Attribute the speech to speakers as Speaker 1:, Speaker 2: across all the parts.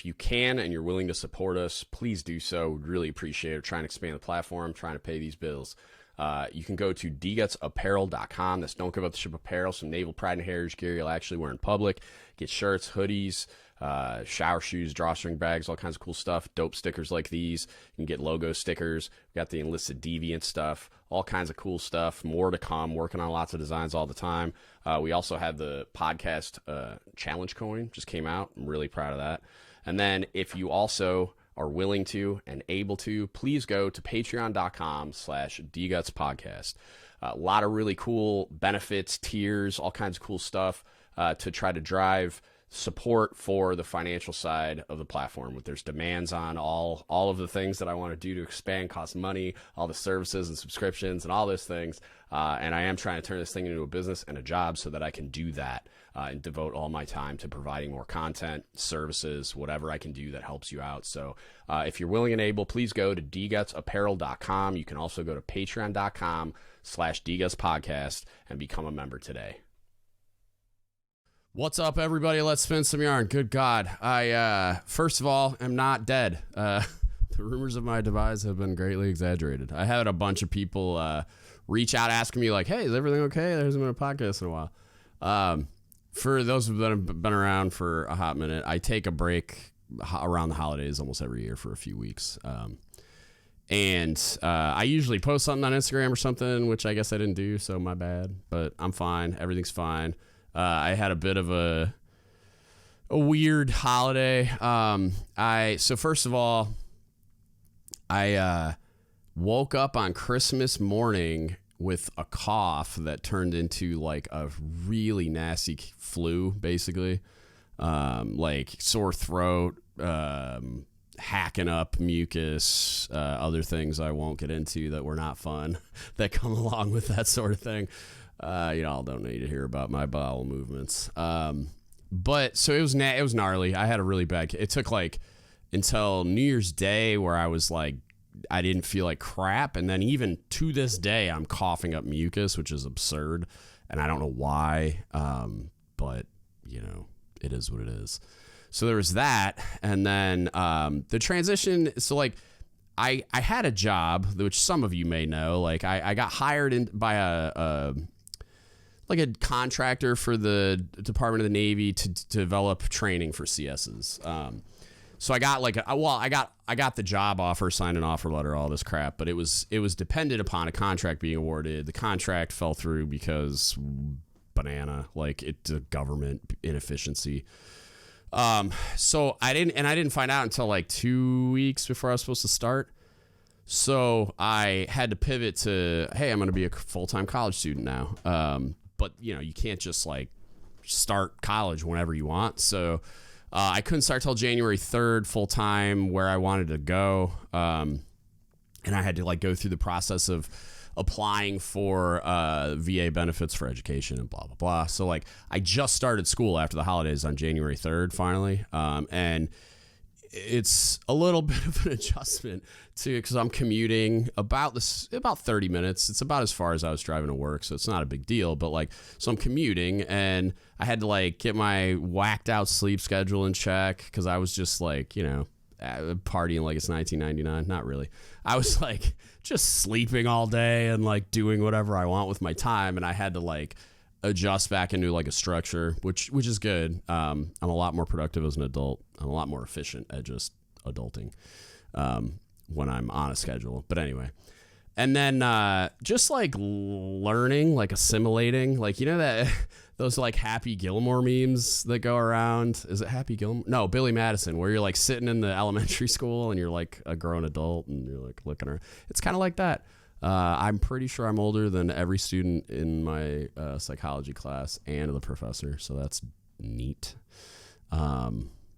Speaker 1: if you can and you're willing to support us, please do so. We'd really appreciate it. We're trying to expand the platform, trying to pay these bills. You can go to dgutspodcast.com. That's Don't Give Up the Ship apparel, some naval pride and heritage gear you'll actually wear in public. Get shirts, hoodies, shower shoes, drawstring bags, all kinds of cool stuff. Dope stickers like these. You can get logo stickers. We got the Enlisted Deviant stuff, all kinds of cool stuff. More to come. Working on lots of designs all the time. We also have the podcast challenge coin, just came out. I'm really proud of that. And then if you also are willing to and able to, please go to patreon.com/dgutspodcast. A lot of really cool benefits, tiers, all kinds of cool stuff to try to drive support for the financial side of the platform. There's demands on all of the things that I want to do to expand, cost money, all the services and subscriptions and all those things. And I am trying to turn this thing into a business and a job so that I can do that and devote all my time to providing more content, services, whatever I can do that helps you out. So if you're willing and able, please go to dgutspodcast.com. You can also go to patreon.com/dgutspodcast and become a member today. What's up, everybody? Let's spin some yarn. Good God. I, first of all, am not dead. The rumors of my demise have been greatly exaggerated. I had a bunch of people reach out asking me, like, hey, is everything okay? There hasn't been a podcast in a while. For those that have been around for a hot minute, I take a break around the holidays almost every year for a few weeks. And I usually post something on Instagram or something, which I guess I didn't do, so my bad. But I'm fine. Everything's fine. I had a bit of a weird holiday. So first of all, I woke up on Christmas morning with a cough that turned into like a really nasty flu, basically. Like sore throat, hacking up mucus, other things I won't get into that were not fun that come along with that sort of thing. Y'all don't need to hear about my bowel movements. But so it was gnarly. I had a really bad, it took like until New Year's Day where I was like, I didn't feel like crap. And then even to this day, I'm coughing up mucus, which is absurd. And I don't know why. But you know, it is what it is. So there was that. And then, the transition. So like, I had a job, which some of you may know, like I got hired by a contractor for the Department of the Navy to develop training for CSs. So I got I got the job offer, signed an offer letter, all this crap, but it was dependent upon a contract being awarded. The contract fell through because it's a government inefficiency. So I didn't find out until like 2 weeks before I was supposed to start. So I had to pivot to, hey, I'm going to be a full-time college student now. But you know, you can't just like start college whenever you want. So I couldn't start till January 3rd full-time where I wanted to go. And I had to like go through the process of applying for VA benefits for education and blah, blah, blah. So like I just started school after the holidays on January 3rd finally. And it's a little bit of an adjustment because I'm commuting about 30 minutes. It's about as far as I was driving to work, so it's not a big deal. But like, so I'm commuting, and I had to like get my whacked out sleep schedule in check because I was just like, you know, partying like it's 1999. Not really. I was like just sleeping all day and like doing whatever I want with my time, and I had to like adjust back into like a structure, which is good. I'm a lot more productive as an adult. I'm a lot more efficient at just adulting when I'm on a schedule. But anyway, and then just like learning, like assimilating, like, you know, that those like Happy Gilmore memes that go around. Is it Happy Gilmore? No, Billy Madison, where you're like sitting in the elementary school and you're like a grown adult and you're like looking around. It's kind of like that. I'm pretty sure I'm older than every student in my psychology class and the professor, so that's neat.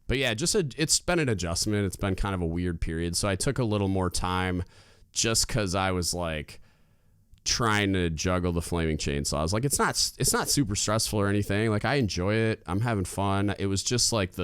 Speaker 1: But yeah, it's been an adjustment. It's been kind of a weird period, so I took a little more time just because I was like trying to juggle the flaming chainsaws. Like it's not super stressful or anything. Like I enjoy it. I'm having fun. It was just like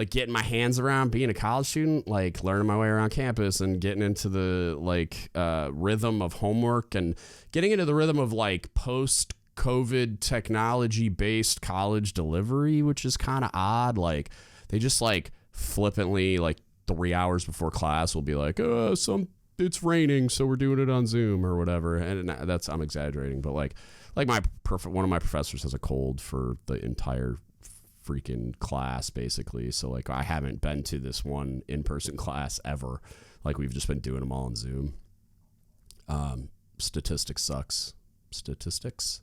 Speaker 1: getting my hands around being a college student, like learning my way around campus and getting into the like rhythm of homework and getting into the rhythm of like post-COVID technology-based college delivery, which is kind of odd. Like they just like flippantly, like 3 hours before class, will be like, it's raining, so we're doing it on Zoom or whatever. And I'm exaggerating, but like one of my professors has a cold for the entire freaking class, basically. So like I haven't been to this one in-person class ever. Like we've just been doing them all on Zoom. Statistics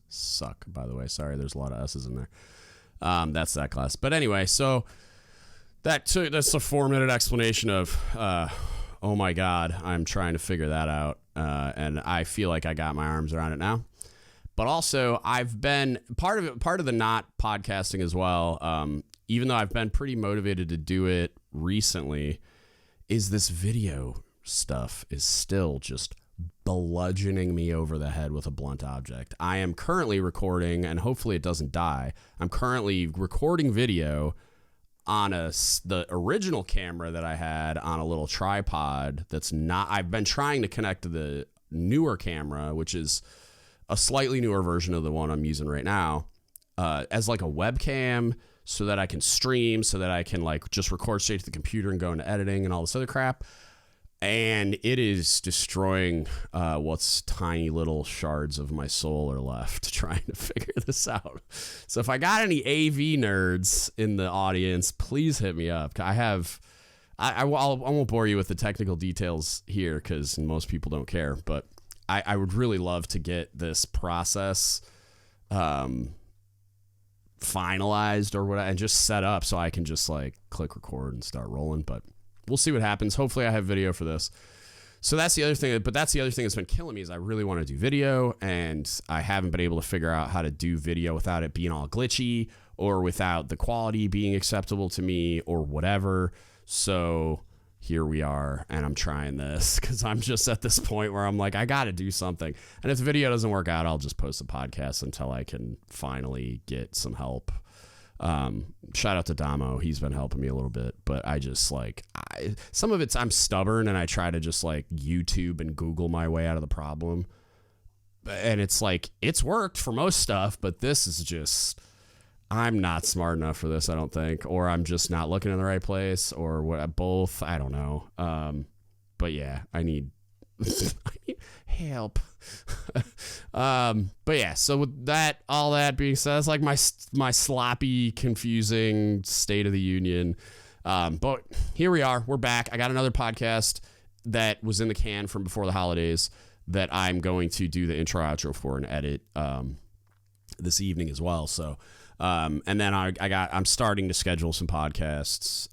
Speaker 1: suck, by the way. Sorry, there's a lot of S's in there. That's that class. But anyway, so that's a 4-minute explanation of, oh my God, I'm trying to figure that out. And I feel like I got my arms around it now. But also, I've been part of the not podcasting as well, even though I've been pretty motivated to do it recently, is this video stuff is still just bludgeoning me over the head with a blunt object. I am currently recording, and hopefully it doesn't die. I'm currently recording video on the original camera that I had on a little tripod that's not... I've been trying to connect to the newer camera, which is a slightly newer version of the one I'm using right now, as like a webcam, so that I can stream, so that I can like just record straight to the computer and go into editing and all this other crap. And it is destroying what's tiny little shards of my soul are left trying to figure this out. So if I got any AV nerds in the audience, please hit me up. I won't bore you with the technical details here because most people don't care, but I would really love to get this process finalized or whatever and just set up so I can just like click record and start rolling. But we'll see what happens. Hopefully I have video for this. So that's the other thing. But that's the other thing that's been killing me is I really want to do video, and I haven't been able to figure out how to do video without it being all glitchy or without the quality being acceptable to me or whatever. So here we are, and I'm trying this because I'm just at this point where I'm like, I got to do something. And if the video doesn't work out, I'll just post a podcast until I can finally get some help. Shout out to Damo. He's been helping me a little bit, but I just like, some of it's, I'm stubborn and I try to just like YouTube and Google my way out of the problem. And it's like, it's worked for most stuff, but this is just, I'm not smart enough for this, I don't think, or I'm just not looking in the right place, or what, both. I don't know. But yeah, I need help. But yeah, so with that, all that being said, it's like my sloppy, confusing state of the union. But here we are. We're back. I got another podcast that was in the can from before the holidays that I'm going to do the intro outro for and edit this evening as well. So and then I'm starting to schedule some podcasts,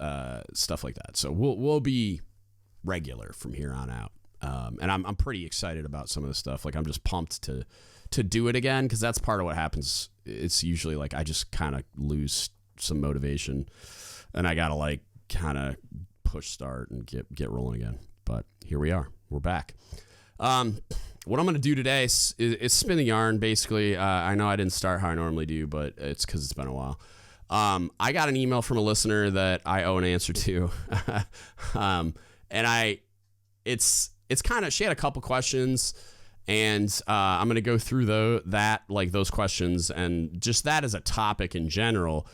Speaker 1: stuff like that. So we'll be regular from here on out. And I'm pretty excited about some of the stuff. Like I'm just pumped to do it again, because that's part of what happens. It's usually like I just kind of lose some motivation, and I gotta like kind of push start and get rolling again. But here we are. We're back. What I'm going to do today is spin the yarn, basically. I know I didn't start how I normally do, but it's because it's been a while. I got an email from a listener that I owe an answer to. And it's kind of, she had a couple questions, and I'm going to go through those questions and just that as a topic in general,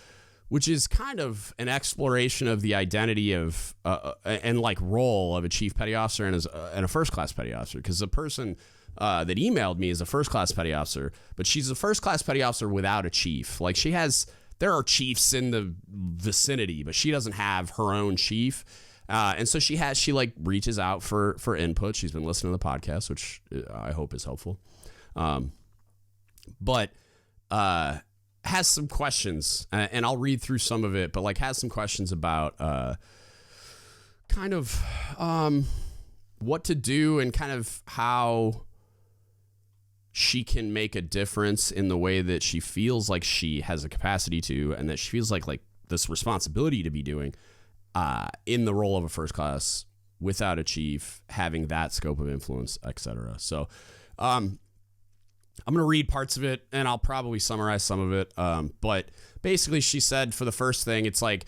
Speaker 1: which is kind of an exploration of the identity of and like role of a chief petty officer and a first class petty officer. Because the person that emailed me is a first class petty officer, but she's a first class petty officer without a chief. Like there are chiefs in the vicinity, but she doesn't have her own chief. And so she reaches out for input. She's been listening to the podcast, which I hope is helpful. But has some questions, and I'll read through some of it, but like has some questions about kind of what to do and kind of how she can make a difference in the way that she feels like she has a capacity to, and that she feels like this responsibility to be doing in the role of a first class without a chief, having that scope of influence, etc. So I'm going to read parts of it, and I'll probably summarize some of it. But basically, she said for the first thing, it's like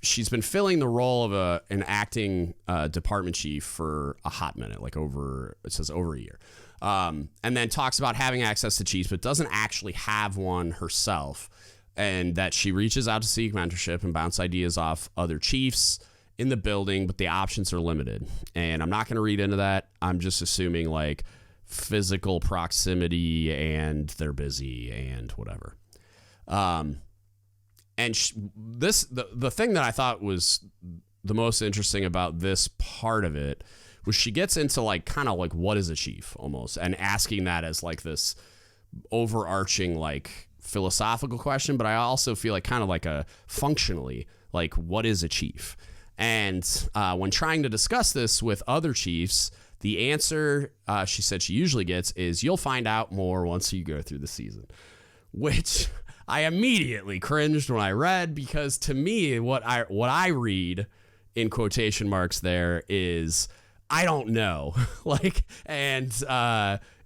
Speaker 1: she's been filling the role of an acting department chief for a hot minute, like over a year. And then talks about having access to chiefs, but doesn't actually have one herself. and that she reaches out to seek mentorship and bounce ideas off other chiefs in the building, but the options are limited. And I'm not going to read into that. I'm just assuming like physical proximity and they're busy and whatever. And the thing that I thought was the most interesting about this part of it was she gets into like kind of like what is a chief almost, and asking that as like this overarching like philosophical question, but I also feel like kind of like a functionally like what is a chief. And when trying to discuss this with other chiefs, the answer she said she usually gets is you'll find out more once you go through the season, which I immediately cringed when I read, because to me what I read in quotation marks there is I don't know. Like, and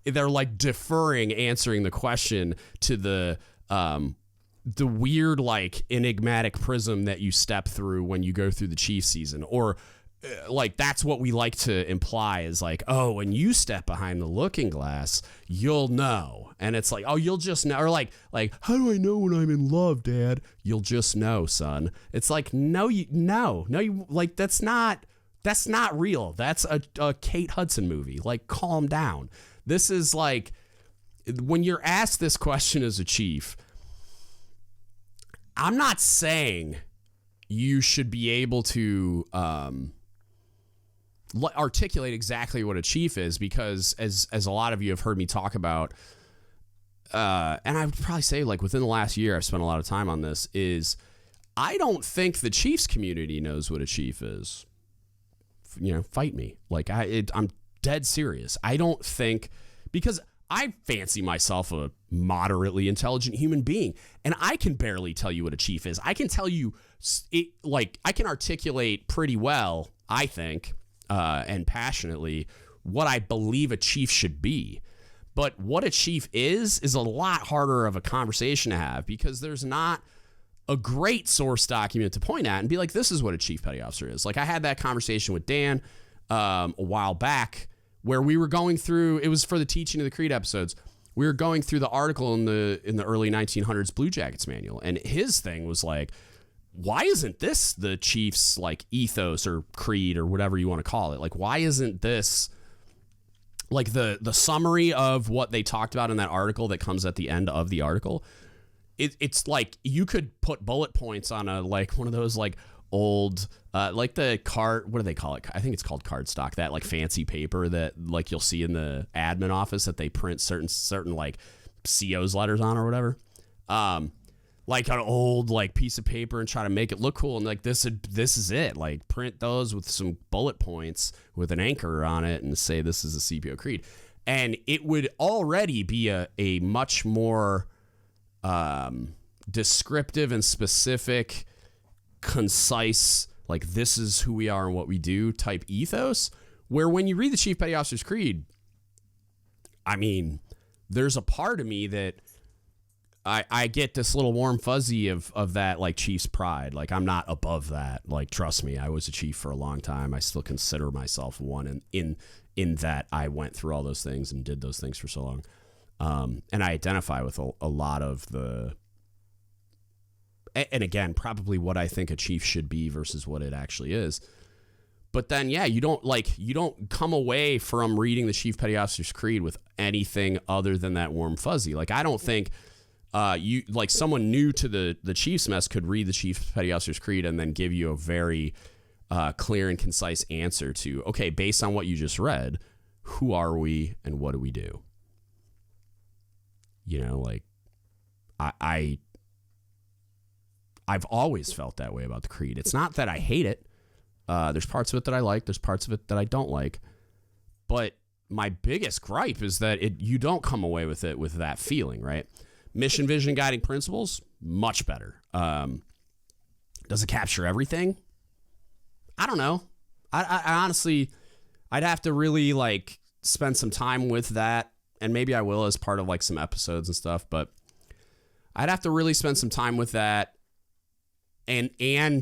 Speaker 1: they're like deferring answering the question to the weird, like enigmatic prism that you step through when you go through the Chiefs season, or like that's what we like to imply is like, oh, when you step behind the looking glass, you'll know. And it's like, oh, you'll just know. Or like, how do I know when I'm in love, Dad? You'll just know, son. It's like, no, you like, that's not real. That's a Kate Hudson movie. Like, calm down. This is like, when you're asked this question as a chief, I'm not saying you should be able to articulate exactly what a chief is, because as a lot of you have heard me talk about, and I would probably say like within the last year, I've spent a lot of time on this, is I don't think the Chiefs community knows what a chief is. You know, fight me. Like I'm dead serious. I don't think, because I fancy myself a moderately intelligent human being, and I can barely tell you what a chief is. I can tell you it, like I can articulate pretty well, I think, and passionately what I believe a chief should be. But what a chief is a lot harder of a conversation to have, because there's not a great source document to point at and be like, this is what a chief petty officer is. Like I had that conversation with Dan a while back, where we were going through, it was for the Teaching of the Creed episodes. We were going through the article in the early 1900s Blue Jackets manual. And his thing was like, why isn't this the Chiefs like ethos or creed or whatever you want to call it? Like, why isn't this like the summary of what they talked about in that article that comes at the end of the article? It's like you could put bullet points on a, like one of those like old, like the card, what do they call it? I think it's called cardstock, that like fancy paper that like you'll see in the admin office that they print certain like CO's letters on or whatever. Like an old like piece of paper and try to make it look cool. And like this is it. Like print those with some bullet points with an anchor on it and say this is a CPO creed. And it would already be a much more descriptive and specific, concise, like this is who we are and what we do type ethos, where when you read the Chief Petty Officer's Creed, I mean, there's a part of me that I get this little warm fuzzy of that like Chief's pride. Like I'm not above that. Like, trust me, I was a chief for a long time. I still consider myself one in that I went through all those things and did those things for so long. And I identify with a lot of the, and again, probably what I think a chief should be versus what it actually is. But then, yeah, you don't come away from reading the Chief Petty Officer's Creed with anything other than that warm fuzzy. Like, I don't think you like someone new to the Chiefs mess could read the Chief Petty Officer's Creed and then give you a very clear and concise answer to, okay, based on what you just read, who are we and what do we do? You know, like I've always felt that way about the Creed. It's not that I hate it. There's parts of it that I like. There's parts of it that I don't like. But my biggest gripe is that you don't come away with it with that feeling, right? Mission, vision, guiding principles, much better. Does it capture everything? I don't know. I honestly, I'd have to really like spend some time with that. And maybe I will as part of like some episodes and stuff. But I'd have to really spend some time with that. And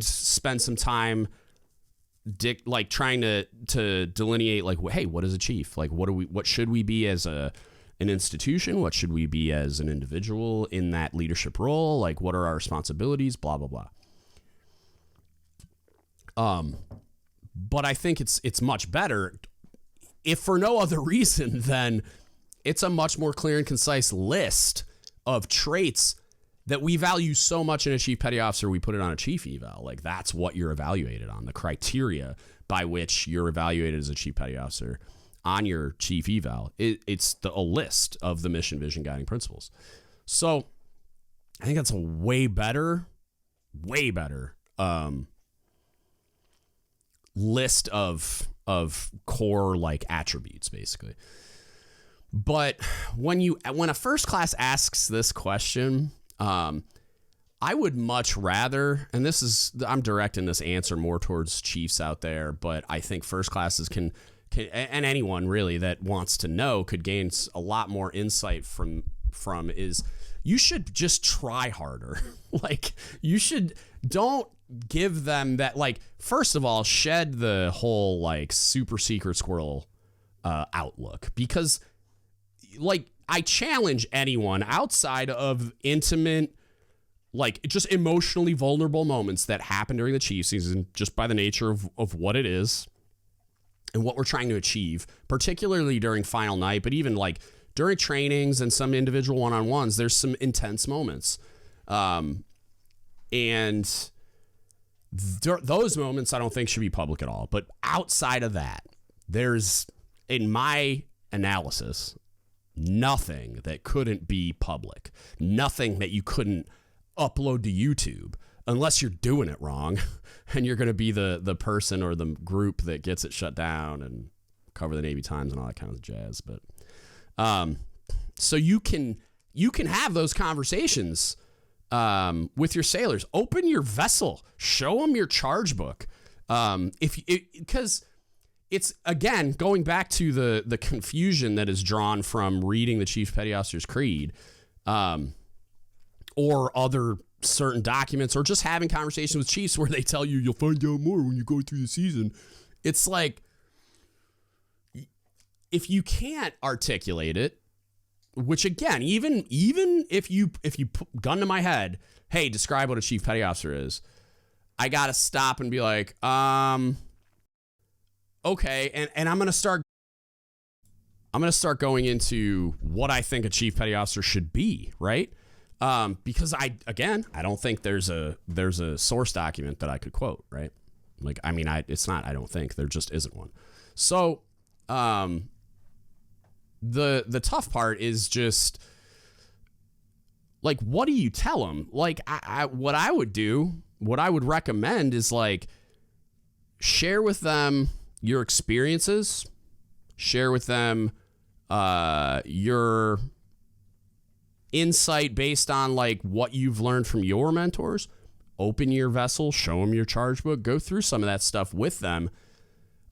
Speaker 1: spend some time like trying to delineate like, hey, what is a chief? Like, what should we be as a an institution? What should we be as an individual in that leadership role? Like, what are our responsibilities? Blah, blah, blah. But I think it's much better, if for no other reason than it's a much more clear and concise list of traits that we value so much in a chief petty officer. We put it on a chief eval. Like, that's what you're evaluated on, the criteria by which you're evaluated as a chief petty officer on your chief eval. It's a list of the mission, vision, guiding principles. So I think that's a way better list of core like attributes, basically. But when a first class asks this question, I would much rather, and I'm directing this answer more towards chiefs out there, but I think first classes can and anyone really that wants to know could gain a lot more insight from is you should just try harder. Like, don't give them that, like, first of all, shed the whole like super secret squirrel outlook, because like I challenge anyone outside of intimate, like just emotionally vulnerable moments that happen during the chief season, just by the nature of what it is and what we're trying to achieve, particularly during final night, but even like during trainings and some individual one-on-ones, there's some intense moments. And those moments I don't think should be public at all. But outside of that, there's, in my analysis, nothing that couldn't be public, nothing that you couldn't upload to YouTube, unless you're doing it wrong and you're going to be the person or the group that gets it shut down and cover the Navy Times and all that kind of jazz. But so you can have those conversations with your sailors. Open your vessel, show them your charge book. Because it's, again, going back to the confusion that is drawn from reading the Chief Petty Officer's Creed, or other certain documents, or just having conversations with chiefs where they tell you you'll find out more when you go through the season. It's like, if you can't articulate it, which again, even if you put gun to my head, hey, describe what a chief petty officer is, I gotta stop and be like, okay, and I'm gonna start going into what I think a chief petty officer should be, right? Because I don't think there's a source document that I could quote, right? Like, I mean, I don't think there just isn't one. So, the tough part is just like, what do you tell them? Like, what I would recommend is like, share with them your experiences, share with them, your insight based on like what you've learned from your mentors. Open your vessel, show them your charge book, go through some of that stuff with them.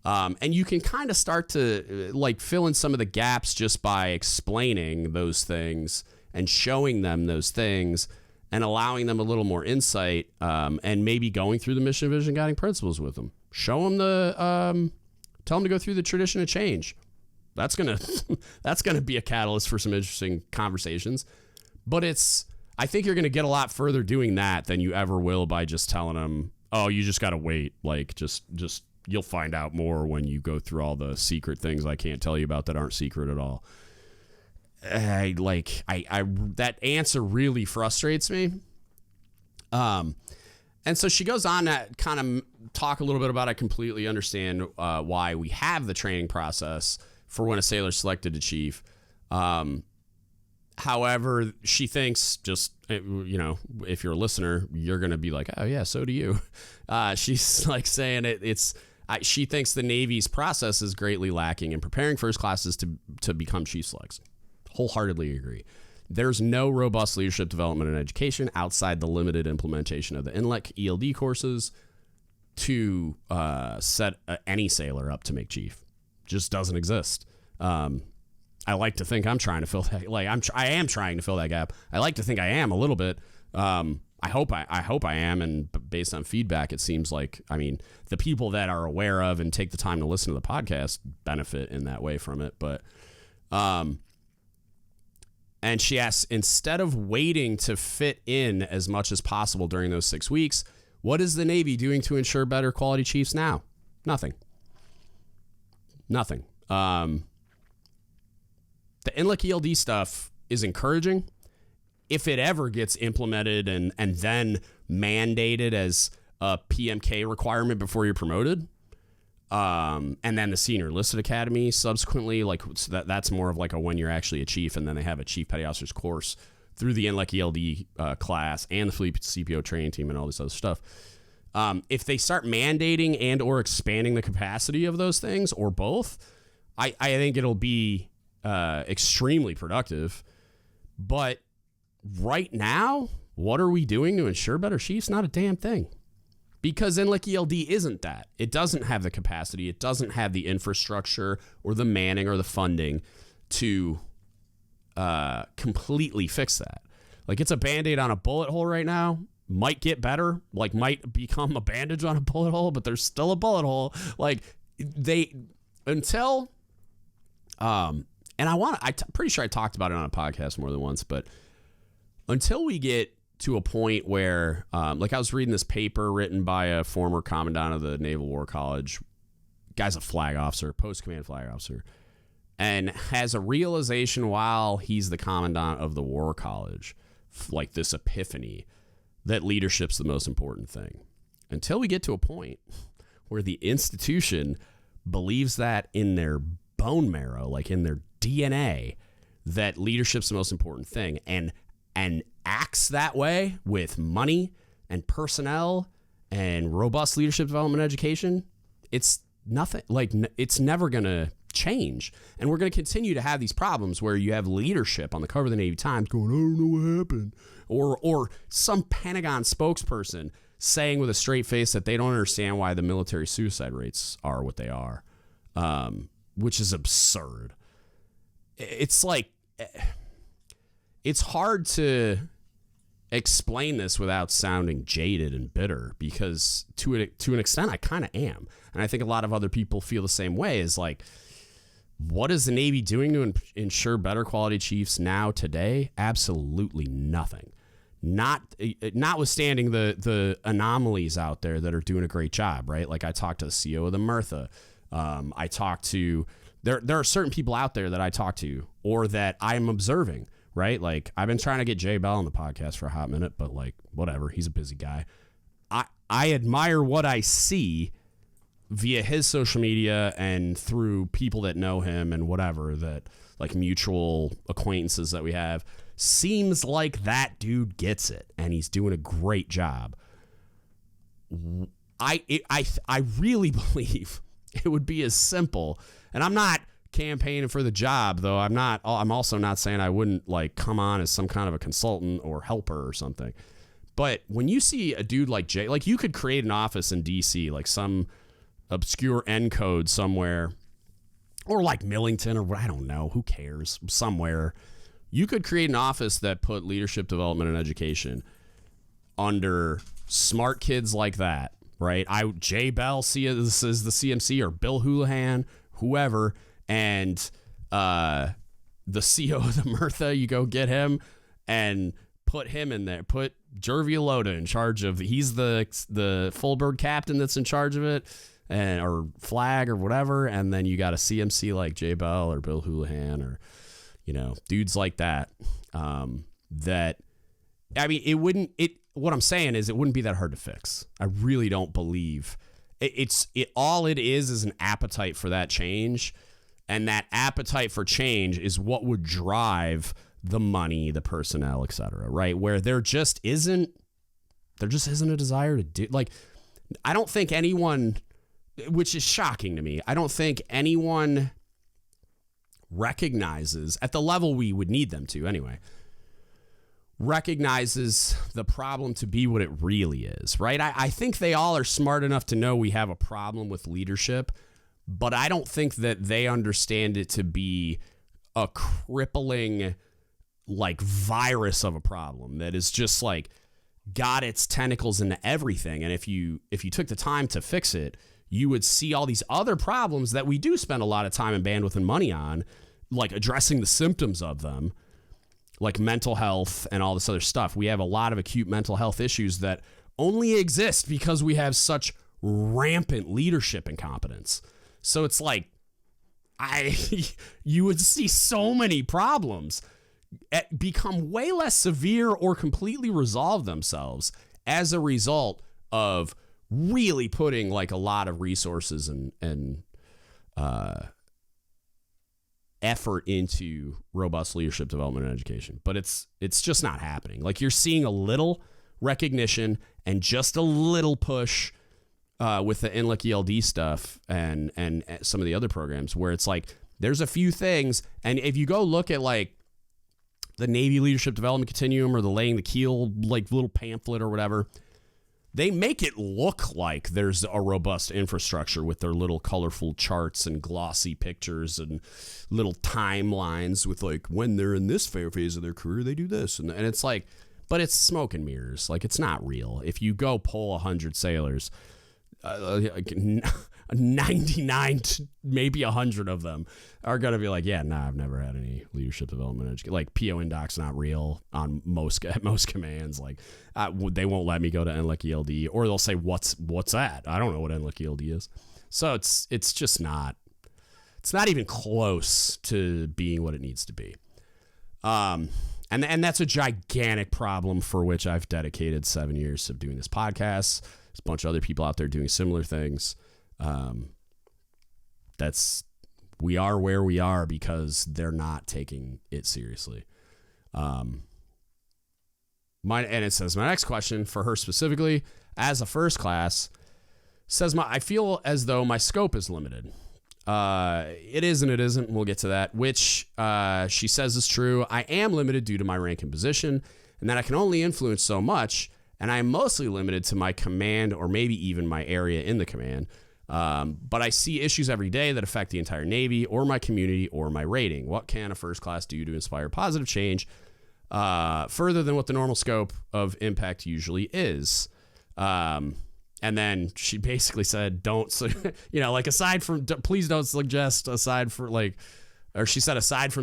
Speaker 1: And you can kind of start to like fill in some of the gaps just by explaining those things and showing them those things and allowing them a little more insight, and maybe going through the mission, vision, guiding principles with them. Show them tell them to go through the tradition of change. That's gonna be a catalyst for some interesting conversations. But I think you're gonna get a lot further doing that than you ever will by just telling them, oh, you just gotta wait. Like, just you'll find out more when you go through all the secret things I can't tell you about that aren't secret at all. That answer really frustrates me. And so she goes on to kind of talk a little bit about, I completely understand why we have the training process for when a sailor's selected to chief. She thinks, just, you know, if you're a listener, you're going to be like, oh yeah, so do you. She's like saying she thinks the Navy's process is greatly lacking in preparing first classes to become chief selects. Wholeheartedly agree. There's no robust leadership development and education outside the limited implementation of the INLEC ELD courses to set any sailor up to make chief. Just doesn't exist. I like to think I'm trying to fill that. Like, I am trying to fill that gap. I like to think I am a little bit. I hope I am. And based on feedback, it seems like, I mean, the people that are aware of and take the time to listen to the podcast benefit in that way from it. But, And she asks, instead of waiting to fit in as much as possible during those 6 weeks, what is the Navy doing to ensure better quality chiefs now? Nothing. The NLEC ELD stuff is encouraging. If it ever gets implemented and then mandated as a PMK requirement before you're promoted, and then the senior enlisted academy subsequently, like so that's more of like a when you're actually a chief, and then they have a chief petty officers course through the NLEC ELD class and the fleet CPO training team and all this other stuff. If they start mandating and or expanding the capacity of those things or both, I think it'll be extremely productive. But right now, what are we doing to ensure better chiefs? Not a damn thing. Because NLEC ELD isn't that. It doesn't have the capacity. It doesn't have the infrastructure or the manning or the funding to completely fix that. Like, it's a Band-Aid on a bullet hole right now. Might get better, like might become a bandage on a bullet hole, but there's still a bullet hole. Like until, and I'm pretty sure I talked about it on a podcast more than once, but until we get to a point where, like I was reading this paper written by a former commandant of the Naval War College, guy's a flag officer, post-command flag officer, and has a realization while he's the commandant of the War College, like this epiphany, that leadership's the most important thing. Until we get to a point where the institution believes that in their bone marrow, like in their DNA, that leadership's the most important thing, and acts that way with money and personnel and robust leadership development education, it's nothing. Like, it's never going to change. And we're going to continue to have these problems where you have leadership on the cover of the Navy Times going, I don't know what happened. Or some Pentagon spokesperson saying with a straight face that they don't understand why the military suicide rates are what they are, which is absurd. It's like, it's hard to explain this without sounding jaded and bitter, because to an extent I kind of am. And I think a lot of other people feel the same way, is like, what is the Navy doing to ensure better quality chiefs now today? Absolutely nothing. Notwithstanding the anomalies out there that are doing a great job, right? Like I talked to the CEO of the Mertha. I talked to, there are certain people out there that I talk to or that I'm observing, right? Like I've been trying to get Jay Bell on the podcast for a hot minute, but like whatever, he's a busy guy. I admire what I see via his social media and through people that know him and whatever, that like mutual acquaintances that we have. Seems like that dude gets it and he's doing a great job. I really believe it would be as simple, and I'm not campaigning for the job though. I'm also not saying I wouldn't like come on as some kind of a consultant or helper or something. But when you see a dude like Jay, like you could create an office in DC, like some obscure encode somewhere, or like Millington, or I don't know, who cares, somewhere. You could create an office that put leadership development and education under smart kids like that, right? Jay Bell, this is the CMC, or Bill Houlihan, whoever, and the CEO of the Mertha, you go get him and put him in there. Put Jervy Alota in charge of, he's the full bird captain that's in charge of it, and or flag or whatever, and then you got a CMC like Jay Bell or Bill Houlihan or, you know, dudes like that. That, I mean, what I'm saying is it wouldn't be that hard to fix. I really don't believe all it is an appetite for that change. And that appetite for change is what would drive the money, the personnel, et cetera, right? Where there just isn't a desire to do, like, I don't think anyone, which is shocking to me, I don't think anyone recognizes, at the level we would need them to anyway, recognizes the problem to be what it really is, right? I think they all are smart enough to know we have a problem with leadership, but I don't think that they understand it to be a crippling, like, virus of a problem that is just like got its tentacles into everything. And if you took the time to fix it, you would see all these other problems that we do spend a lot of time and bandwidth and money on, like addressing the symptoms of them, like mental health and all this other stuff. We have a lot of acute mental health issues that only exist because we have such rampant leadership incompetence. So it's like, you would see so many problems become way less severe or completely resolve themselves as a result of really putting like a lot of resources and effort into robust leadership development and education. But it's just not happening. Like, you're seeing a little recognition and just a little push with the NLIC ELD stuff and some of the other programs where it's like, there's a few things. And if you go look at like the Navy Leadership Development Continuum or the Laying the Keel, like little pamphlet or whatever, they make it look like there's a robust infrastructure with their little colorful charts and glossy pictures and little timelines with like, when they're in this phase of their career, they do this. And it's like, but it's smoke and mirrors. Like, it's not real. If you go poll 100 sailors, 99 to maybe 100 of them are going to be like, yeah, nah, I've never had any leadership development education. Like, PO Indoc's not real on most commands. Like, they won't let me go to NLIC ELD, or they'll say, what's that? I don't know what NLIC ELD is. So it's just not, it's not even close to being what it needs to be. And that's a gigantic problem for which I've dedicated 7 years of doing this podcast. There's a bunch of other people out there doing similar things. We are where we are because they're not taking it seriously. And it says, my next question for her specifically, as a first class, says, I feel as though my scope is limited. It is and it isn't. We'll get to that, which she says is true. I am limited due to my rank and position, and that I can only influence so much, and I am mostly limited to my command or maybe even my area in the command. But I see issues every day that affect the entire Navy or my community or my rating. What can a first class do to inspire positive change further than what the normal scope of impact usually is? And then she basically said, aside from, please don't suggest aside from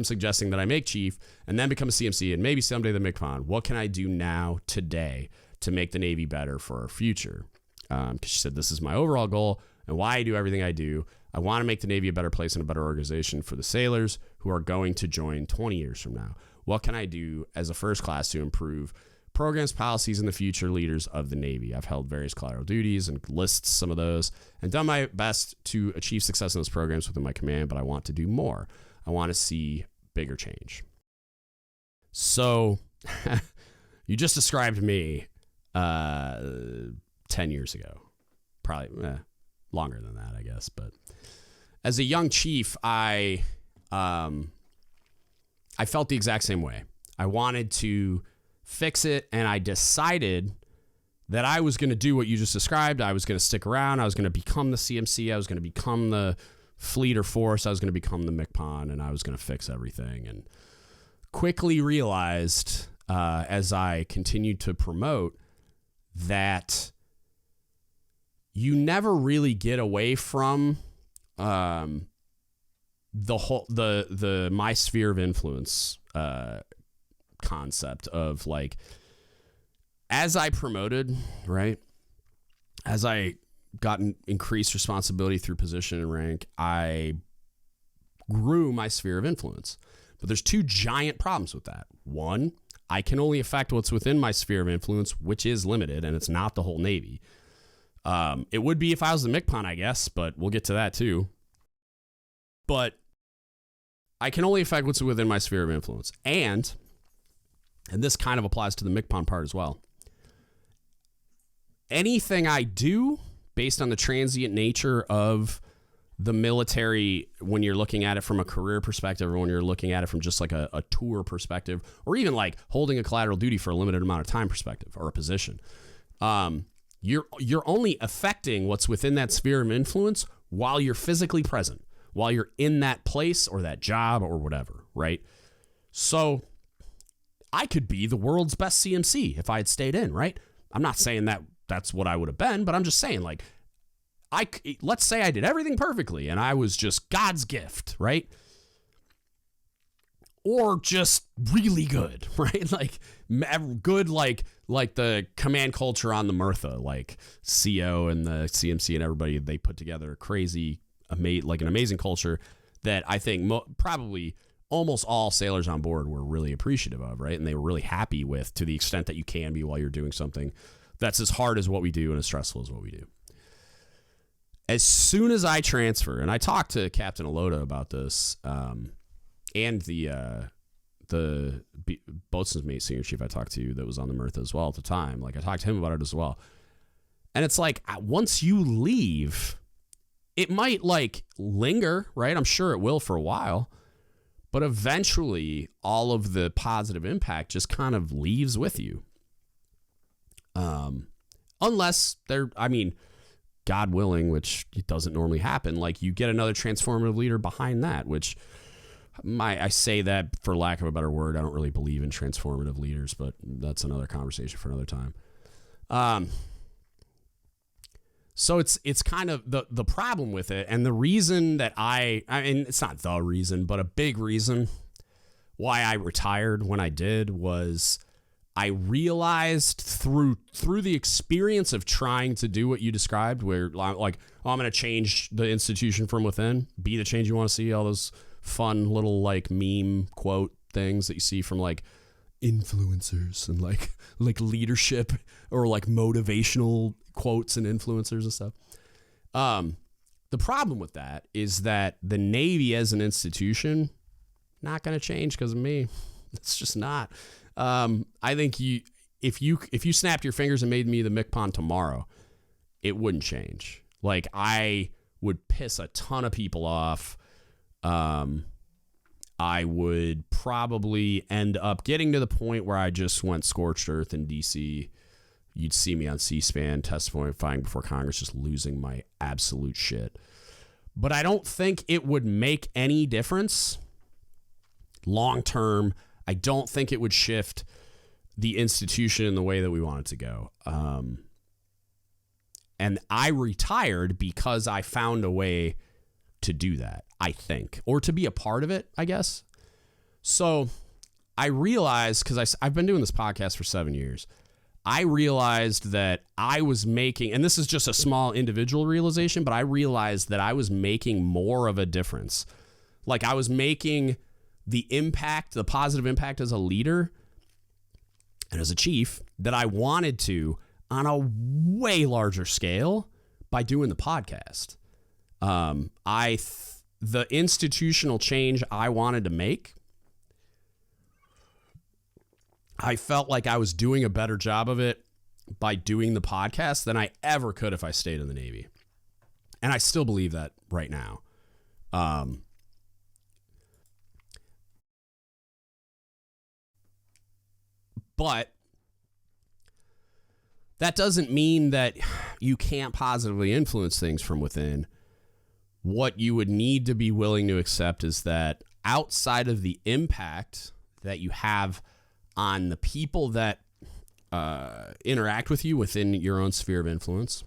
Speaker 1: suggesting that I make chief and then become a CMC and maybe someday the MCPON, what can I do now today to make the Navy better for our future? Because she said, this is my overall goal and why I do everything I do. I want to make the Navy a better place and a better organization for the sailors who are going to join 20 years from now. What can I do as a first class to improve programs, policies, and the future leaders of the Navy? I've held various collateral duties and lists some of those and done my best to achieve success in those programs within my command, but I want to do more. I want to see bigger change. So you just described me 10 years ago, probably longer than that, I guess. But as a young chief, I felt the exact same way. I wanted to fix it, and I decided that I was going to do what you just described. I was going to stick around. I was going to become the CMC. I was going to become the fleet or force. I was going to become the MCPON, and I was going to fix everything. And quickly realized as I continued to promote that you never really get away from the my sphere of influence concept of, like, as I promoted, right, as I got increased responsibility through position and rank, I grew my sphere of influence. But there's two giant problems with that. One, I can only affect what's within my sphere of influence, which is limited, and it's not the whole Navy. It would be if I was the MCPON, I guess, but we'll get to that too. But I can only affect what's within my sphere of influence. And this kind of applies to the MCPON part as well. Anything I do based on the transient nature of the military, when you're looking at it from a career perspective, or when you're looking at it from just like a tour perspective, or even like holding a collateral duty for a limited amount of time perspective or a position, you're only affecting what's within that sphere of influence while you're physically present, while you're in that place or that job or whatever, right? So I could be the world's best CMC if I had stayed in, right? I'm not saying that that's what I would have been, but I'm just saying, like, let's say I did everything perfectly and I was just God's gift, right? or just really good, right? Like good, like the command culture on the Murtha, like CO and the CMC and everybody, they put together a crazy, like an amazing culture that I think probably almost all sailors on board were really appreciative of, right? And they were really happy with, to the extent that you can be while you're doing something that's as hard as what we do and as stressful as what we do. As soon as I transfer, and I talked to Captain Alota about this, and the boatswain's mate senior chief I talked to that was on the Murtha as well at the time. Like, I talked to him about it as well. And it's like, once you leave, it might like linger, right? I'm sure it will for a while, but eventually all of the positive impact just kind of leaves with you. Unless God willing, which doesn't normally happen, like you get another transformative leader behind that, which I say that for lack of a better word. I don't really believe in transformative leaders, but that's another conversation for another time. So it's kind of the problem with it, and the reason that I mean, it's not the reason, but a big reason why I retired when I did was I realized through the experience of trying to do what you described, where like, I'm going to change the institution from within, be the change you want to see, all those fun little like meme quote things that you see from like influencers and like leadership or like motivational quotes and influencers and stuff. The problem with that is that the Navy as an institution, not going to change because of me. It's just not. I think if you snapped your fingers and made me the MCPON tomorrow, it wouldn't change. Like, I would piss a ton of people off. I would probably end up getting to the point where I just went scorched earth in DC. You'd see me on C-SPAN testifying before Congress, just losing my absolute shit. But I don't think it would make any difference long term. I don't think it would shift the institution in the way that we want it to go. And I retired because I found a way to do that, I think, or to be a part of it, I guess. So I realized, because I've been doing this podcast for 7 years, I realized that I was making, and this is just a small individual realization, but I realized that I was making more of a difference. Like, I was making the impact, the positive impact as a leader and as a chief that I wanted to on a way larger scale by doing the podcast. The institutional change I wanted to make, I felt like I was doing a better job of it by doing the podcast than I ever could if I stayed in the Navy. And I still believe that right now. But that doesn't mean that you can't positively influence things from within. What you would need to be willing to accept is that outside of the impact that you have on the people that interact with you within your own sphere of influence,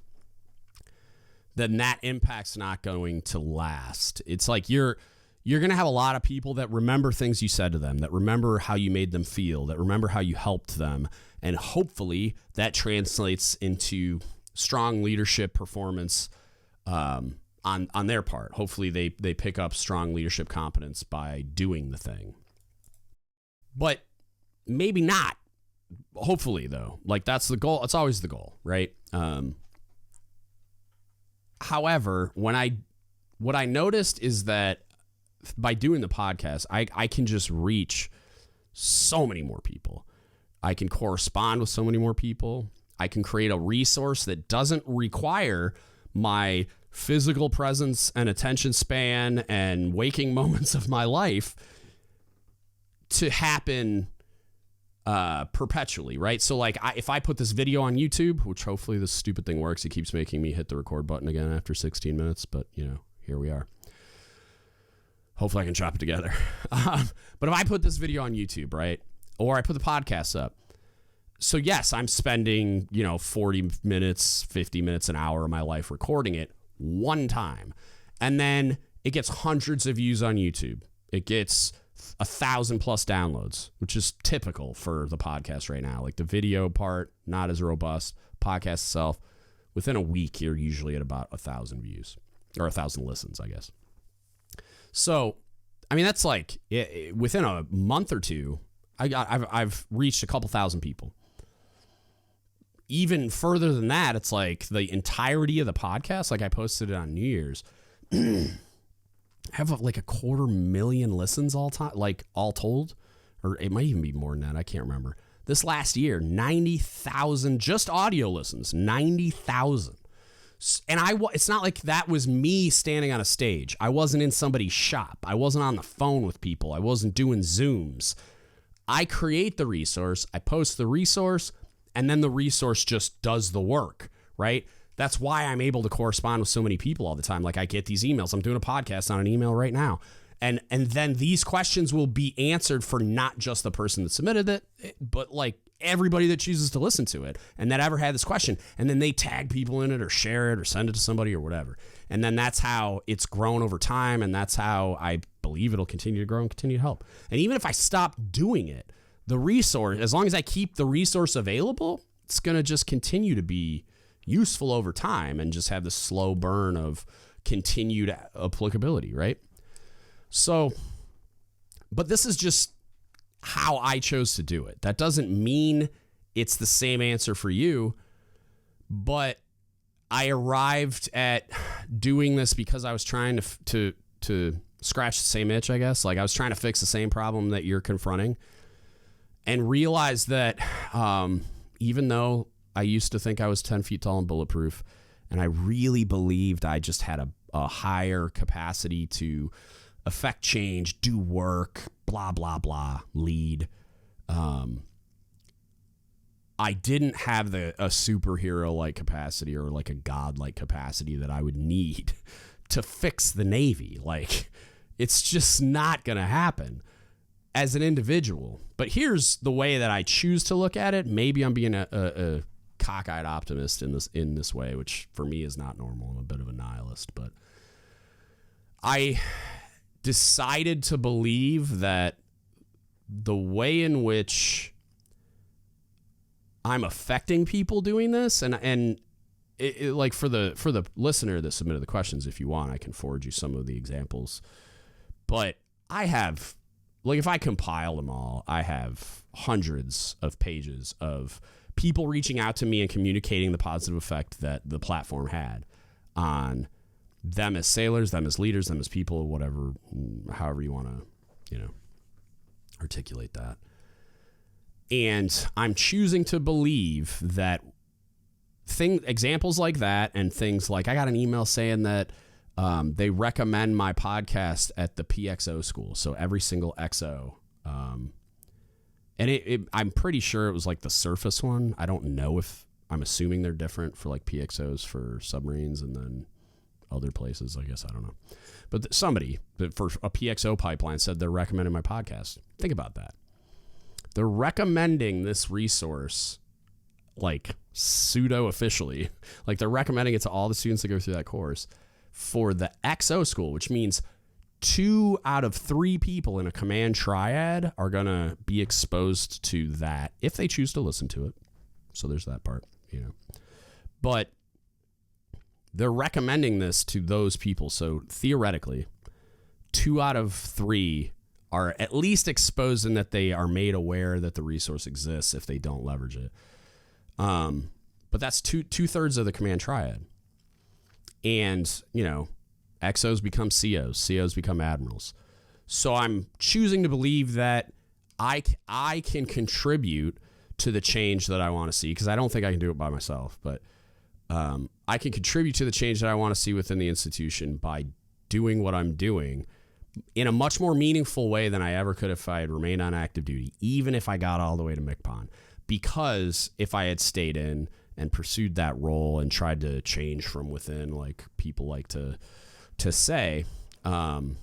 Speaker 1: then that impact's not going to last. It's like you're going to have a lot of people that remember things you said to them, that remember how you made them feel, that remember how you helped them, and hopefully that translates into strong leadership performance on their part. Hopefully they pick up strong leadership competence by doing the thing. But maybe not. Hopefully, though. Like, that's the goal. It's always the goal, right? However, what I noticed is that by doing the podcast, I can just reach so many more people. I can correspond with so many more people. I can create a resource that doesn't require my physical presence and attention span and waking moments of my life to happen perpetually, right? So like if I put this video on YouTube, which hopefully this stupid thing works, it keeps making me hit the record button again after 16 minutes, but here we are. Hopefully I can chop it together. But if I put this video on YouTube, right? Or I put the podcast up. So yes, I'm spending, 40 minutes, 50 minutes, an hour of my life recording it one time. And then it gets hundreds of views on YouTube. It gets 1,000+ downloads, which is typical for the podcast right now. Like the video part, not as robust. Podcast itself, within a week, you're usually at about 1,000 views or 1,000 listens, I guess. So, I mean, that's like within a month or two, I've reached a couple thousand people. Even further than that, it's like the entirety of the podcast. Like I posted it on New Year's. I have like 250,000 listens all told, or it might even be more than that. I can't remember. This last year, 90,000 just audio listens, 90,000. And it's not like that was me standing on a stage. I wasn't in somebody's shop. I wasn't on the phone with people. I wasn't doing Zooms. I create the resource. I post the resource, and then the resource just does the work, right? That's why I'm able to correspond with so many people all the time. Like I get these emails. I'm doing a podcast on an email right now. And then these questions will be answered for not just the person that submitted it, but like everybody that chooses to listen to it and that ever had this question. And then they tag people in it or share it or send it to somebody or whatever. And then that's how it's grown over time. And that's how I believe it'll continue to grow and continue to help. And even if I stop doing it, the resource, as long as I keep the resource available, it's going to just continue to be useful over time and just have this slow burn of continued applicability, right? So, but this is just how I chose to do it. That doesn't mean it's the same answer for you, but I arrived at doing this because I was trying to scratch the same itch, I guess. Like I was trying to fix the same problem that you're confronting and realized that even though I used to think I was 10 feet tall and bulletproof, and I really believed I just had a higher capacity to affect change, do work, blah, blah, blah, lead. I didn't have a superhero-like capacity or like a god-like capacity that I would need to fix the Navy. Like, it's just not going to happen as an individual. But here's the way that I choose to look at it. Maybe I'm being a cockeyed optimist in this way, which for me is not normal. I'm a bit of a nihilist, but I decided to believe that the way in which I'm affecting people doing this, and it, like for the listener that submitted the questions, if you want, I can forward you some of the examples. But I have, like, if I compile them all, I have hundreds of pages of people reaching out to me and communicating the positive effect that the platform had on them as sailors, them as leaders, them as people, whatever, however you want to, articulate that. And I'm choosing to believe that examples like that and things like, I got an email saying that they recommend my podcast at the PXO school. So every single XO, and I'm pretty sure it was like the surface one. I don't know if, I'm assuming they're different for like PXOs for submarines and then other places, I guess. I don't know. But somebody for a PXO pipeline said they're recommending my podcast. Think about that. They're recommending this resource like pseudo officially, like they're recommending it to all the students that go through that course for the XO school, which means 2 out of 3 people in a command triad are going to be exposed to that if they choose to listen to it. So there's that part, but they're recommending this to those people. So theoretically, 2 out of 3 are at least exposed in that they are made aware that the resource exists if they don't leverage it. But that's two-thirds of the command triad. And, XOs become COs, COs become admirals. So I'm choosing to believe that I can contribute to the change that I want to see, because I don't think I can do it by myself, but I can contribute to the change that I want to see within the institution by doing what I'm doing in a much more meaningful way than I ever could if I had remained on active duty, even if I got all the way to MCPON. Because if I had stayed in and pursued that role and tried to change from within, like people like to say, all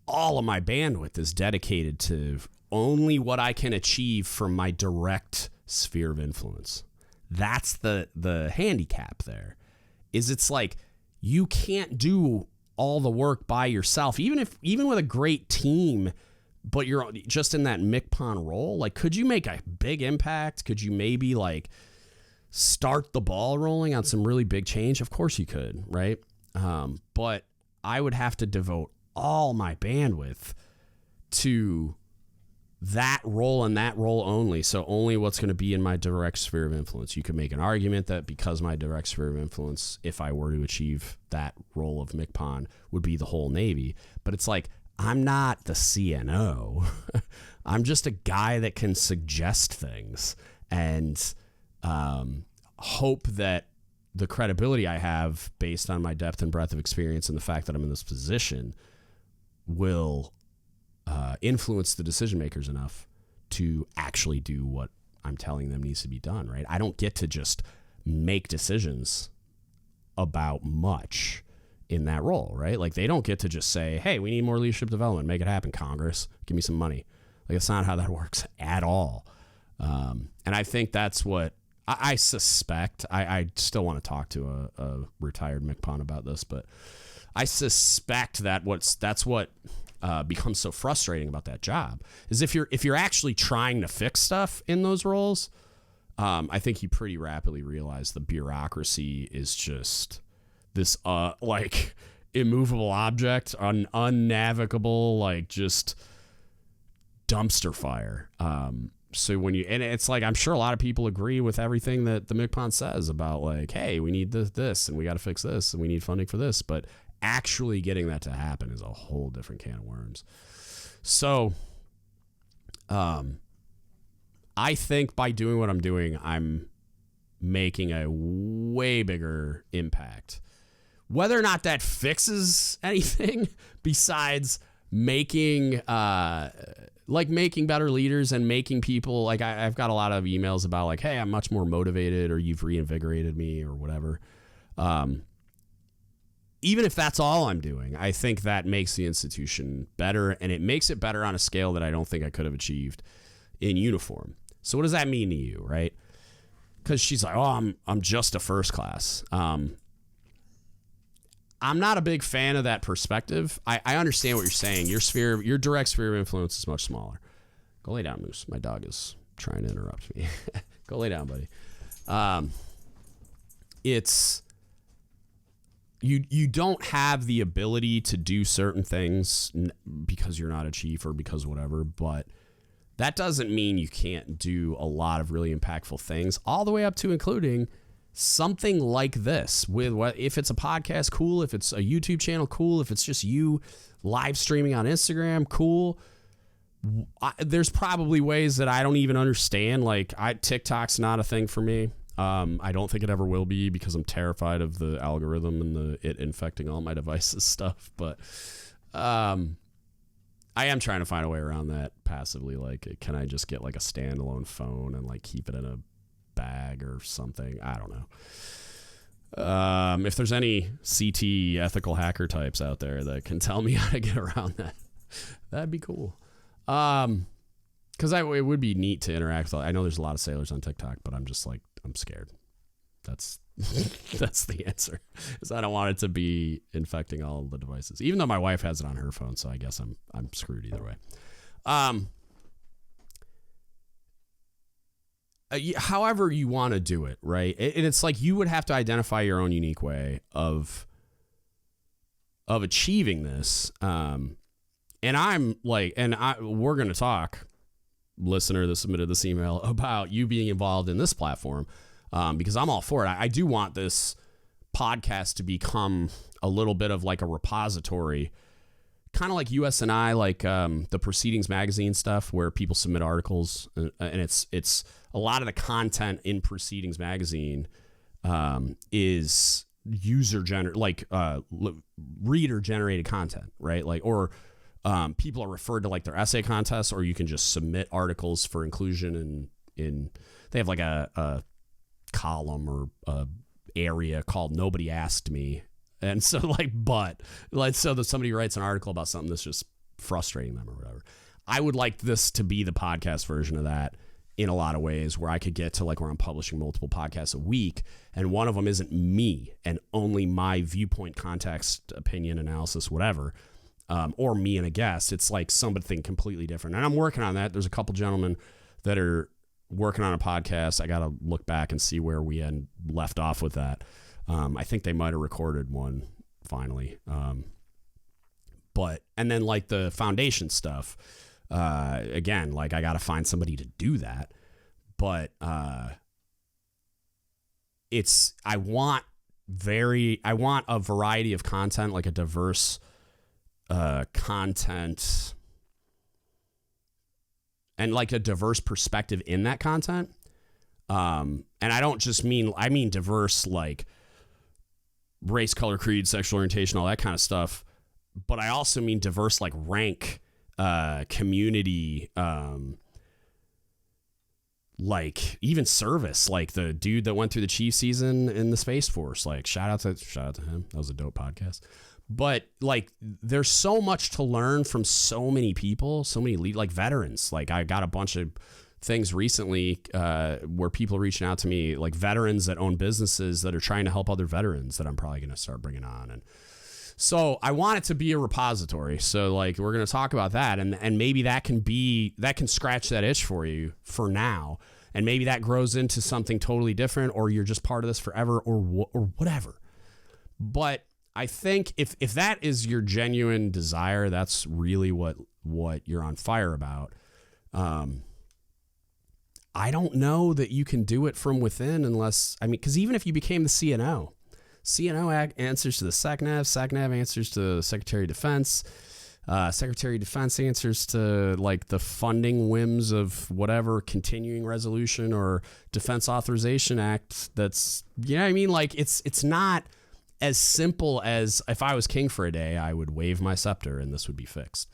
Speaker 1: of my bandwidth is dedicated to only what I can achieve from my direct sphere of influence. That's the handicap there, is it's like you can't do all the work by yourself, even with a great team, but you're just in that MCPON role, like, could you make a big impact? Could you maybe like start the ball rolling on some really big change? Of course you could, right? But I would have to devote all my bandwidth to that role and that role only. So only what's going to be in my direct sphere of influence. You could make an argument that because my direct sphere of influence, if I were to achieve that role of MCPON, would be the whole Navy. But it's like, I'm not the CNO. I'm just a guy that can suggest things and hope that the credibility I have based on my depth and breadth of experience and the fact that I'm in this position will influence the decision makers enough to actually do what I'm telling them needs to be done, right? I don't get to just make decisions about much in that role, right? Like, they don't get to just say, hey, we need more leadership development. Make it happen, Congress. Give me some money. Like, it's not how that works at all. And I think that's what I suspect. I still want to talk to a retired MCPON about this, but I suspect that that's what becomes so frustrating about that job is if you're actually trying to fix stuff in those roles, I think you pretty rapidly realize the bureaucracy is just this like immovable object, unnavigable, like just dumpster fire. So when and it's like, I'm sure a lot of people agree with everything that the MCPON says about like, hey, we need this and we got to fix this and we need funding for this, but actually getting that to happen is a whole different can of worms. So I think by doing what I'm doing, I'm making a way bigger impact. Whether or not that fixes anything besides making better leaders and making people like, I've got a lot of emails about like, hey, I'm much more motivated, or you've reinvigorated me, or whatever. Even if that's all I'm doing, I think that makes the institution better, and it makes it better on a scale that I don't think I could have achieved in uniform. So what does that mean to you, right? Because she's like, oh, I'm just a first class. I'm not a big fan of that perspective. I understand what you're saying. Your direct sphere of influence is much smaller. Go lay down, Moose. My dog is trying to interrupt me. Go lay down, buddy. It's you don't have the ability to do certain things because you're not a chief or because whatever, but that doesn't mean you can't do a lot of really impactful things, all the way up to including something like this. With if it's a podcast, cool. If it's a YouTube channel, cool. If it's just you live streaming on Instagram, cool. There's probably ways that I don't even understand. Like TikTok's not a thing for me. I don't think it ever will be because I'm terrified of the algorithm and it infecting all my devices stuff. But I am trying to find a way around that passively. Like, can I just get like a standalone phone and like keep it in a bag or something? I don't know. If there's any CT ethical hacker types out there that can tell me how to get around that, that'd be cool. Because it would be neat to interact with. I know there's a lot of sailors on TikTok, but I'm just like, I'm scared. That's the answer. Is I don't want it to be infecting all of the devices, even though my wife has it on her phone. So I guess I'm screwed either way. However you want to do it, right? And it's like you would have to identify your own unique way of achieving this. And I'm like, we're going to talk, listener that submitted this email, about you being involved in this platform, because I'm all for it. I do want this podcast to become a little bit of like a repository, kind of like USNI, like the Proceedings magazine stuff, where people submit articles, and it's a lot of the content in Proceedings magazine is reader generated content, right? Like, or people are referred to like their essay contests, or you can just submit articles for inclusion in they have like a column or a area called Nobody Asked Me. And so so that somebody writes an article about something that's just frustrating them or whatever. I would like this to be the podcast version of that. in a lot of ways, where I could get to like where I'm publishing multiple podcasts a week, and one of them isn't me and only my viewpoint, context, opinion, analysis, whatever, or me and a guest. It's like something completely different. And I'm working on that. There's a couple gentlemen that are working on a podcast. I got to look back and see where we left off with that. I think they might have recorded one finally. And then like the foundation stuff, again, like I got to find somebody to do that. But I want a variety of content, like a diverse content and like a diverse perspective in that content. And I don't just I mean diverse, like race, color, creed, sexual orientation, all that kind of stuff. But I also mean diverse, like rank, community, like even service, like the dude that went through the Chief season in the Space Force. Like shout out to him. That was a dope podcast. But like, there's so much to learn from so many people, so many like veterans. Like I got a bunch of things recently where people reaching out to me, like veterans that own businesses that are trying to help other veterans that I'm probably going to start bringing on. And so I want it to be a repository. So like, we're going to talk about that, and maybe that can scratch that itch for you for now. And maybe that grows into something totally different, or you're just part of this forever, or whatever. But I think if that is your genuine desire, that's really what you're on fire about. I don't know that you can do it from within unless, because even if you became the CNO answers to the SecNav answers to Secretary of Defense, Secretary of Defense answers to like the funding whims of whatever continuing resolution or Defense Authorization Act. That's, like it's not as simple as if I was king for a day, I would wave my scepter and this would be fixed.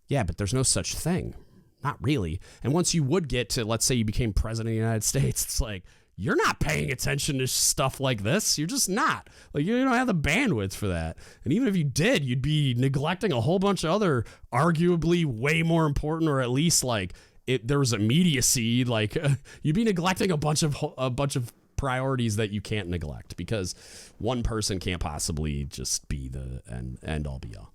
Speaker 1: Yeah, but there's no such thing. Not really. And once you would get to, let's say you became president of the United States, it's like, you're not paying attention to stuff like this. You're just not. Like, you don't have the bandwidth for that. And even if you did, you'd be neglecting a whole bunch of other arguably way more important, or at least like there was immediacy. Like you'd be neglecting a bunch of priorities that you can't neglect because one person can't possibly just be the end all be all.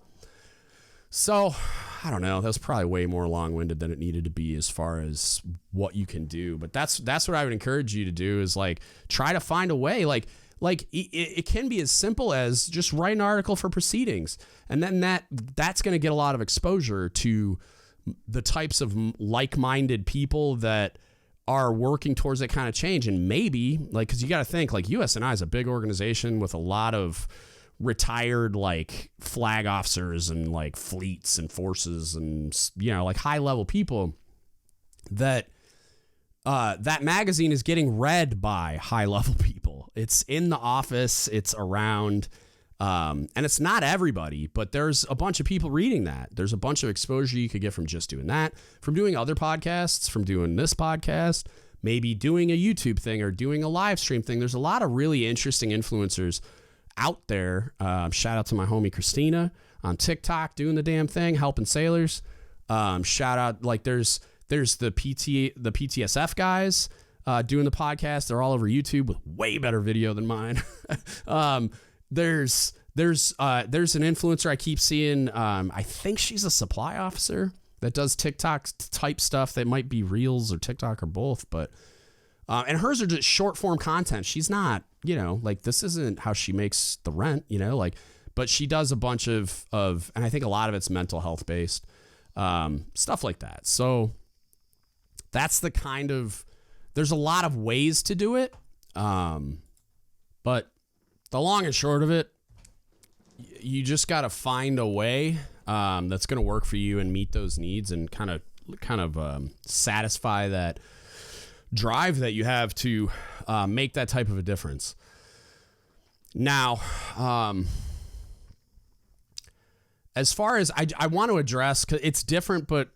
Speaker 1: So, I don't know. That was probably way more long-winded than it needed to be as far as what you can do. But that's what I would encourage you to do is like try to find a way. Like it can be as simple as just write an article for proceedings, and then that's going to get a lot of exposure to the types of like-minded people that are working towards that kind of change. And maybe like, because you got to think like USNI is a big organization with a lot of retired like flag officers and like fleets and forces and like high level people that that magazine is getting read by high level people. It's in the office, it's around, and it's not everybody, but there's a bunch of people reading that. There's a bunch of exposure you could get from just doing that, from doing other podcasts, from doing this podcast, maybe doing a YouTube thing or doing a live stream thing. There's a lot of really interesting influencers out there. Shout out to my homie Christina on TikTok doing the damn thing, helping sailors. Shout out, like there's the PTSF guys doing the podcast. They're all over YouTube with way better video than mine. There's an influencer I keep seeing. I think she's a supply officer that does TikTok type stuff that might be Reels or TikTok or both, but and hers are just short form content. She's not, like this isn't how she makes the rent, but she does a bunch of, and I think a lot of it's mental health based, stuff like that. So that's the kind of, there's a lot of ways to do it. But the long and short of it, you just got to find a way, that's going to work for you and meet those needs and kind of satisfy that drive that you have to make that type of a difference. Now, as far as I want to address, 'cause it's different, but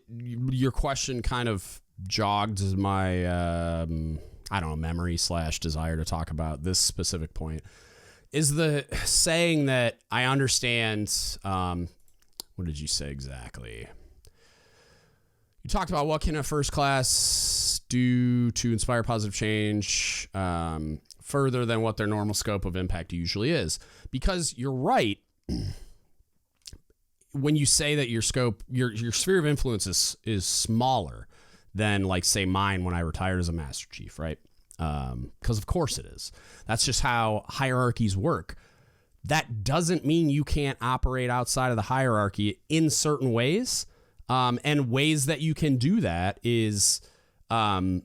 Speaker 1: your question kind of jogged my memory / desire to talk about this specific point. Is the saying that I understand? What did you say exactly? You talked about what can a first class do to inspire positive change further than what their normal scope of impact usually is. Because you're right when you say that your scope, your sphere of influence is smaller than, like, say, mine when I retired as a Master Chief, right? Because of course it is. That's just how hierarchies work. That doesn't mean you can't operate outside of the hierarchy in certain ways. And ways that you can do that is, so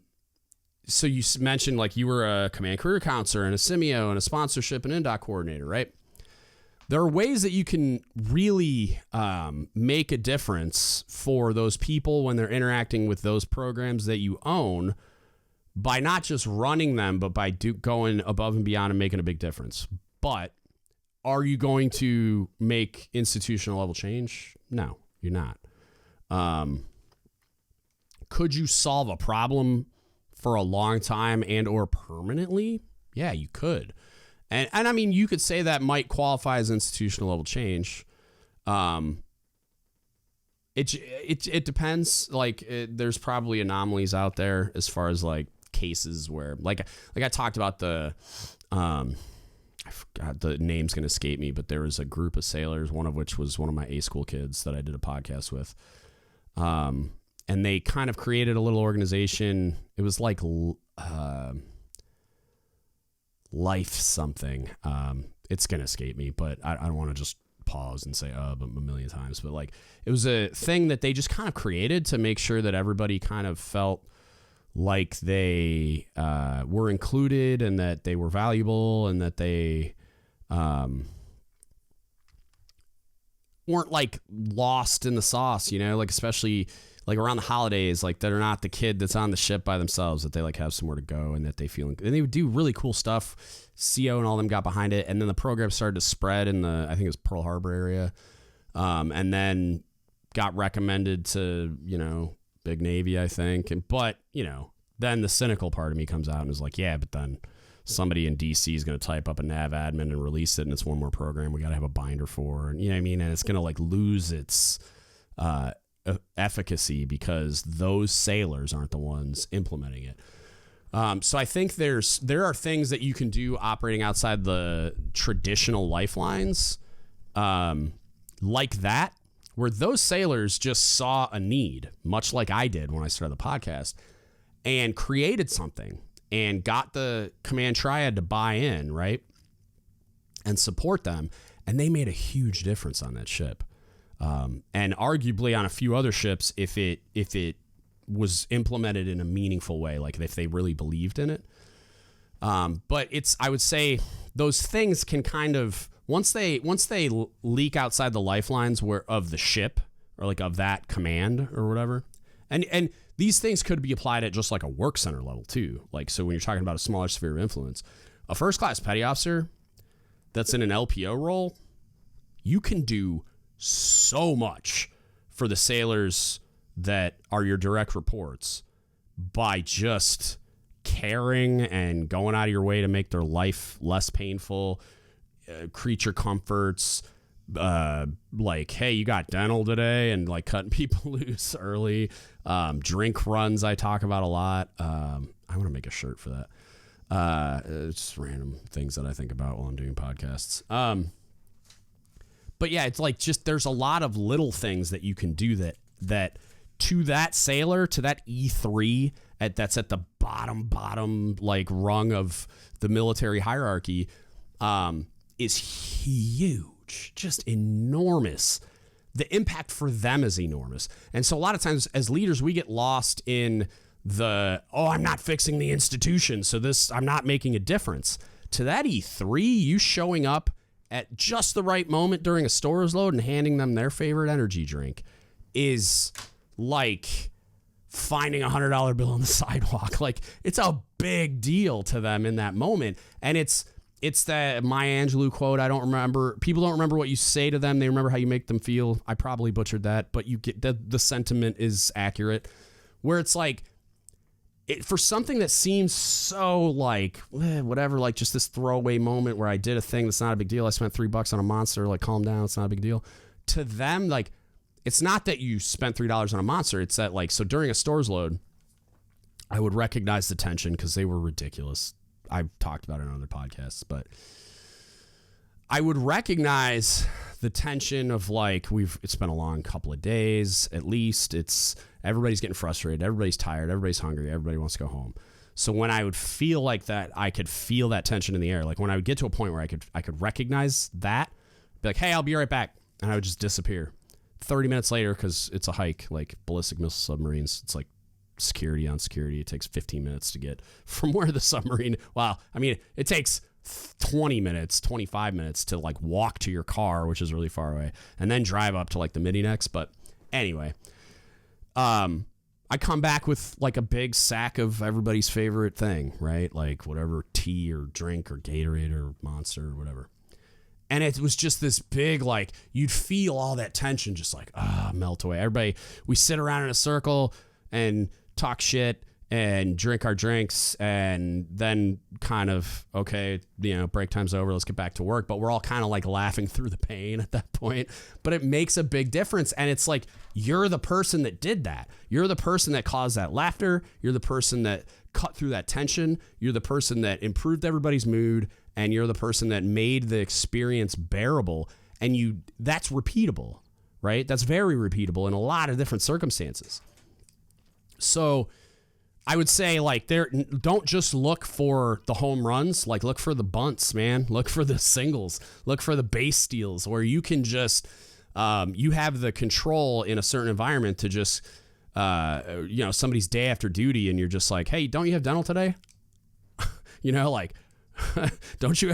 Speaker 1: you mentioned, like, you were a command career counselor and a Simeo and a sponsorship and NDOC coordinator, right? There are ways that you can really make a difference for those people when they're interacting with those programs that you own by not just running them, but by going above and beyond and making a big difference. But are you going to make institutional level change? No, you're not. Could you solve a problem for a long time and or permanently? Yeah, you could. And I mean, you could say that might qualify as institutional level change. It depends. Like, there's probably anomalies out there as far as, like, cases where, like I talked about I forgot, the name's going to escape me, but there was a group of sailors, one of which was one of my A school kids that I did a podcast with. And they kind of created a little organization. It was like, Life something. It's going to escape me, but I don't want to just pause and say a million times. But, like, it was a thing that they just kind of created to make sure that everybody kind of felt like they were included and that they were valuable and that they weren't, like, lost in the sauce, you know, like, especially, like, around the holidays, like, they're not the kid that's on the ship by themselves, that they, like, have somewhere to go and that they feel, and they would do really cool stuff. CO and all them got behind it. And then the program started to spread in I think it was Pearl Harbor area. And then got recommended to, you know, Big Navy, I think. But, you know, then the cynical part of me comes out and is like, yeah, but then somebody in DC is going to type up a nav admin and release it. And it's one more program we got to have a binder for. And, you know what I mean? And it's going to, like, lose its, efficacy because those sailors aren't the ones implementing it. So I think there are things that you can do operating outside the traditional lifelines, like that, where those sailors just saw a need, much like I did when I started the podcast, and created something and got the command triad to buy in, right, and support them, and they made a huge difference on that ship. And arguably on a few other ships, if it was implemented in a meaningful way, like if they really believed in it. But I would say those things can kind of, once they leak outside the lifelines of the ship or, like, of that command or whatever. And these things could be applied at just, like, a work center level too. Like, so when you're talking about a smaller sphere of influence, a first class petty officer that's in an LPO role, you can do so much for the sailors that are your direct reports by just caring and going out of your way to make their life less painful, creature comforts, like, hey, you got dental today, and, like, cutting people loose early, drink runs I talk about a lot. I want to make a shirt for that. It's just random things that I think about while I'm doing podcasts. But yeah, it's like, just, there's a lot of little things that you can do that to that sailor, to that E3 that's at the bottom, like, rung of the military hierarchy, is huge, just enormous. The impact for them is enormous. And so a lot of times as leaders, we get lost in I'm not fixing the institution, so I'm not making a difference. To that E3, you showing up at just the right moment during a stores load and handing them their favorite energy drink is like finding $100 bill on the sidewalk. Like, it's a big deal to them in that moment. And it's that Maya Angelou quote. I don't remember. People don't remember what you say to them. They remember how you make them feel. I probably butchered that, but you get the sentiment is accurate, where it's like, for something that seems so, like, whatever, like, just this throwaway moment where I did a thing that's not a big deal. I spent $3 on a monster, like, calm down, it's not a big deal. To them, like, it's not that you spent $3 on a monster. It's that like, so during a stores load, I would recognize the tension because they were ridiculous. I've talked about it on other podcasts, but I would recognize the tension of like, it's been a long couple of days, at least. Everybody's getting frustrated. Everybody's tired. Everybody's hungry. Everybody wants to go home. So when I would feel like that, I could feel that tension in the air. Like when I would get to a point where I could recognize that, be like, hey, I'll be right back. And I would just disappear. 30 minutes later, because it's a hike, like ballistic missile submarines, it's like security on security. It takes 15 minutes to get from where the submarine, it takes 20 minutes, 25 minutes to like walk to your car, which is really far away, and then drive up to like the Midi-Nex. But anyway, I come back with like a big sack of everybody's favorite thing, right? Like whatever tea or drink or Gatorade or Monster or whatever. And it was just this big, like, you'd feel all that tension just like, melt away. We sit around in a circle and talk shit and drink our drinks and then kind of, okay, break time's over. Let's get back to work. But we're all kind of like laughing through the pain at that point. But it makes a big difference. And it's like, you're the person that did that. You're the person that caused that laughter. You're the person that cut through that tension. You're the person that improved everybody's mood. And you're the person that made the experience bearable. And that's repeatable, right? That's very repeatable in a lot of different circumstances. So I would say, like, don't just look for the home runs. Like, look for the bunts, man. Look for the singles. Look for the base steals where you can just, you have the control in a certain environment to just, somebody's day after duty and you're just like, hey, don't you have dental today? Don't you?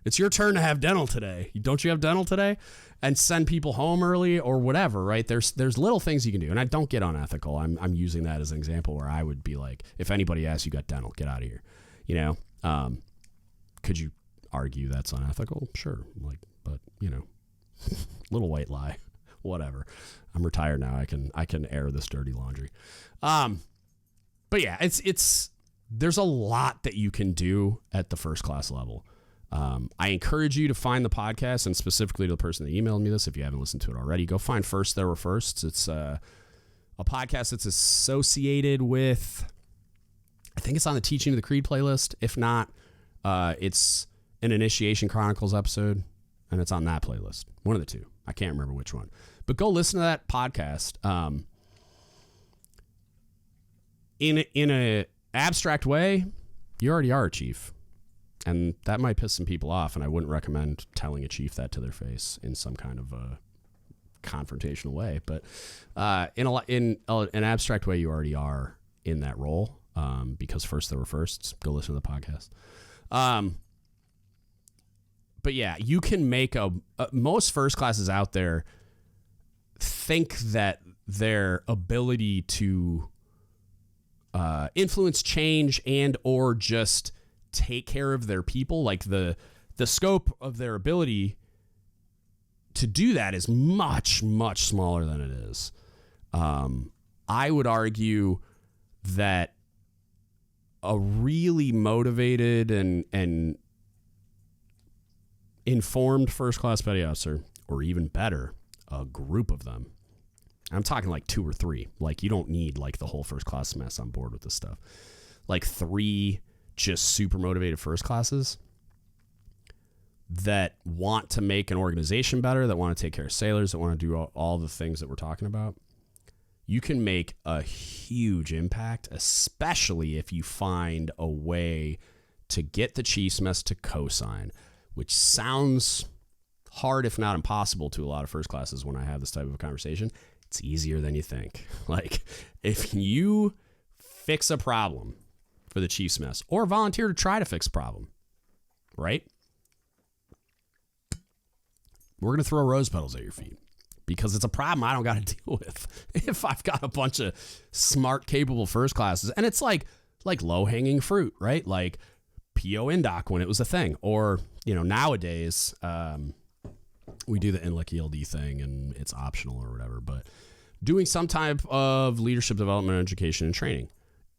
Speaker 1: It's your turn to have dental today. Don't you have dental today? And send people home early or whatever, right? There's little things you can do, and I don't get unethical. I'm using that as an example where I would be like, if anybody asks you got dental, get out of here. Could you argue that's unethical? Sure, but little white lie, whatever. I'm retired now. I can air this dirty laundry. But yeah, it's. There's a lot that you can do at the first class level. I encourage you to find the podcast, and specifically to the person that emailed me this, if you haven't listened to it already, go find First There Were Firsts. It's a podcast that's associated with, I think it's on the Teaching of the Creed playlist. If not, it's an Initiation Chronicles episode, and it's on that playlist. One of the two. I can't remember which one. But go listen to that podcast. In a abstract way, you already are a chief, and that might piss some people off, and I wouldn't recommend telling a chief that to their face in some kind of a confrontational way, but in an abstract way, you already are in that role, because First There Were Firsts. Go listen to the podcast. But yeah, you can make most first classes out there think that their ability to influence change and or just take care of their people, like the scope of their ability to do that is much, much smaller than it is. I would argue that a really motivated and informed first class petty officer, or even better, a group of them, I'm talking like 2 or 3. Like, you don't need like the whole first class mess on board with this stuff. Like 3 just super motivated first classes that want to make an organization better, that want to take care of sailors, that want to do all the things that we're talking about. You can make a huge impact, especially if you find a way to get the Chiefs mess to co-sign, which sounds hard, if not impossible, to a lot of first classes when I have this type of a conversation. It's easier than you think. Like, if you fix a problem for the Chiefs mess, or volunteer to try to fix a problem, right? We're going to throw rose petals at your feet because it's a problem I don't got to deal with if I've got a bunch of smart, capable first classes. And it's like low-hanging fruit, right? Like PO Indoc when it was a thing. Or, nowadays, we do the NLEC ELD thing and it's optional or whatever, but doing some type of leadership development, education, and training,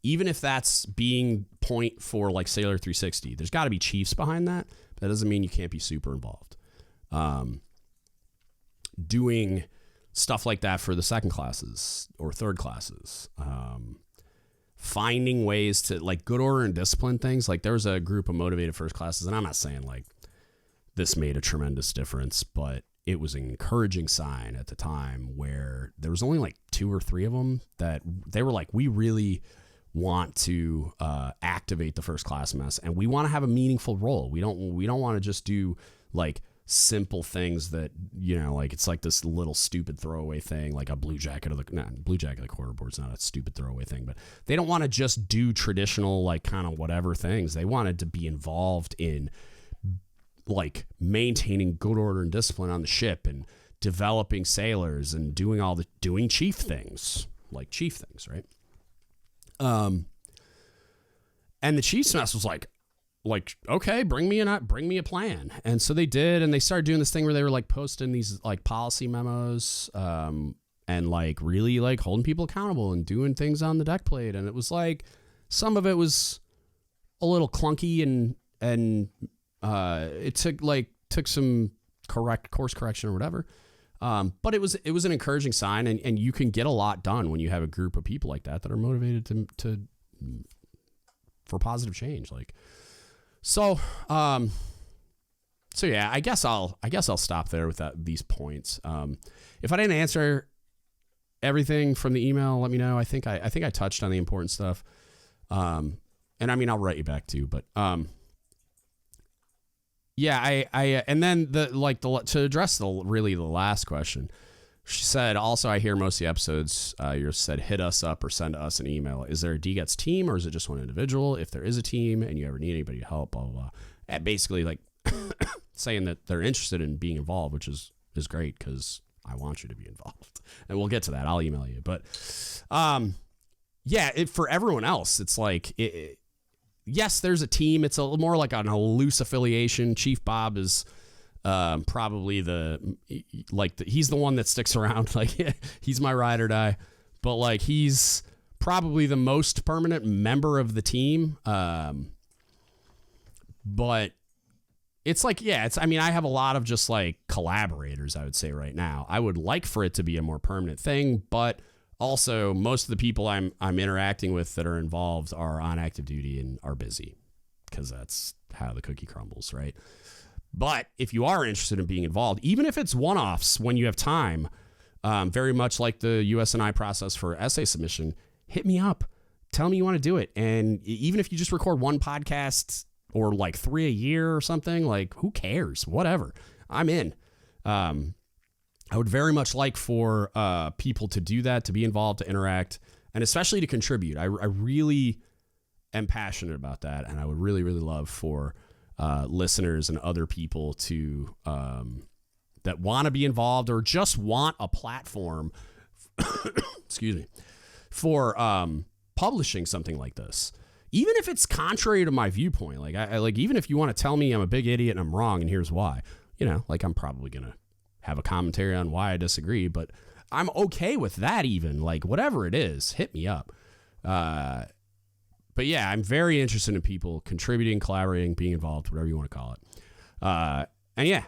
Speaker 1: even if that's being point for like Sailor 360, there's got to be chiefs behind that. That doesn't mean you can't be super involved. Doing stuff like that for the second classes or third classes. Finding ways to, like, good order and discipline things. Like, there was a group of motivated first classes, and I'm not saying like this made a tremendous difference, but it was an encouraging sign at the time where there was only like 2 or 3 of them that they were like, we really want to activate the first class mess, and we want to have a meaningful role. We don't want to just do like simple things that, you know, like it's like this little stupid throwaway thing, like a blue jacket of the quarterboard's not a stupid throwaway thing, but they don't want to just do traditional like kind of whatever things. They wanted to be involved in like maintaining good order and discipline on the ship and developing sailors and doing chief things, right? And the chief's mess was like, okay, bring me a plan. And so they did, and they started doing this thing where they were like posting these like policy memos, and like really like holding people accountable and doing things on the deck plate. And it was like, some of it was a little clunky and it took some course correction or whatever. But it was an encouraging sign, and you can get a lot done when you have a group of people like that are motivated for positive change. Like, so yeah, I guess I'll stop there with these points. If I didn't answer everything from the email, let me know. I think I touched on the important stuff. And I mean, I'll write you back too, but, yeah, and then to address the last question, she said, also, I hear most of the episodes, you said, hit us up or send us an email. Is there a DGUTS team, or is it just one individual? If there is a team and you ever need anybody to help, blah, blah, blah. And basically like saying that they're interested in being involved, which is great, because I want you to be involved, and we'll get to that. I'll email you. But, yeah, for everyone else, it's like, yes, there's a team. It's a little more like a loose affiliation. Chief Bob is probably he's the one that sticks around. Like, he's my ride or die, but like he's probably the most permanent member of the team. But it's like, yeah, I mean, I have a lot of just like collaborators, I would say right now. I would like for it to be a more permanent thing, but also most of the people I'm interacting with that are involved are on active duty and are busy, because that's how the cookie crumbles, right? But if you are interested in being involved, even if it's one-offs when you have time, very much like the USNI process for essay submission, hit me up. Tell me you want to do it. And even if you just record one podcast or like 3 a year or something, like, who cares? Whatever. I'm in. I would very much like for people to do that, to be involved, to interact, and especially to contribute. I really am passionate about that, and I would really, really love for listeners and other people to that want to be involved or just want a platform excuse me, for publishing something like this, even if it's contrary to my viewpoint. Like, I like, even if you want to tell me I'm a big idiot and I'm wrong and here's why, you know, like, I'm probably gonna have a commentary on why I disagree, but I'm okay with that. Even like, whatever it is, hit me up. But yeah, I'm very interested in people contributing, collaborating, being involved, whatever you want to call it. And yeah,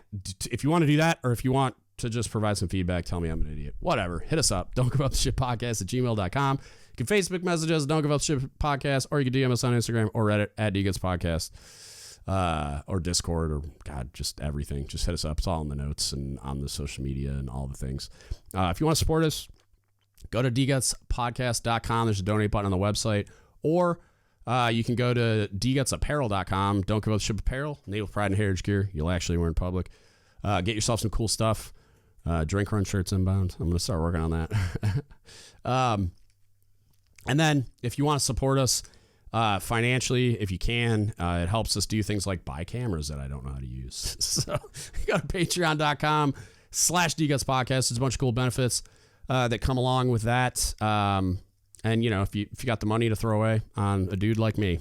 Speaker 1: if you want to do that, or if you want to just provide some feedback, tell me I'm an idiot, whatever, hit us up. Don't give up the shit podcast at gmail.com. You can Facebook message us, Don't Give Up the Shit Podcast, or you can DM us on Instagram or Reddit at DGUTspodcast, or Discord, or God, just everything. Just hit us up. It's all in the notes and on the social media and all the things. If you want to support us, go to dgutspodcast.com. There's a donate button on the website, or you can go to dgutsapparel.com. Don't Give Up the Ship Apparel, native pride and heritage gear you'll actually wear in public. Get yourself some cool stuff. Drink Run shirts inbound. I'm going to start working on that. And then if you want to support us financially, if you can, it helps us do things like buy cameras that I don't know how to use. So go to patreon.com/dgutspodcast. There's a bunch of cool benefits that come along with that. And, you know, if you got the money to throw away on a dude like me,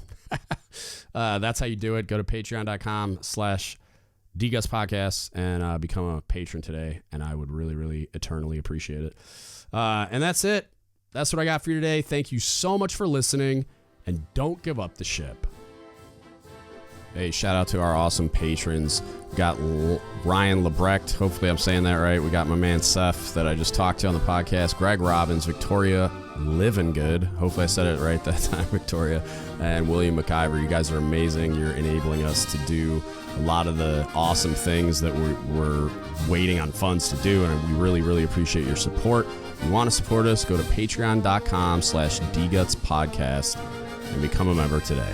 Speaker 1: that's how you do it. Go to patreon.com/dgutspodcast and become a patron today. And I would really, really eternally appreciate it. And that's it. That's what I got for you today. Thank you so much for listening, and don't give up the ship. Hey, shout out to our awesome patrons. We got Ryan Lebrecht. Hopefully I'm saying that right. We got my man Seth that I just talked to on the podcast. Greg Robbins, Victoria Living Good. Hopefully I said it right that time, Victoria. And William McIver. You guys are amazing. You're enabling us to do a lot of the awesome things that we're waiting on funds to do. And we really, really appreciate your support. If you want to support us, go to patreon.com/dgutspodcast and become a member today.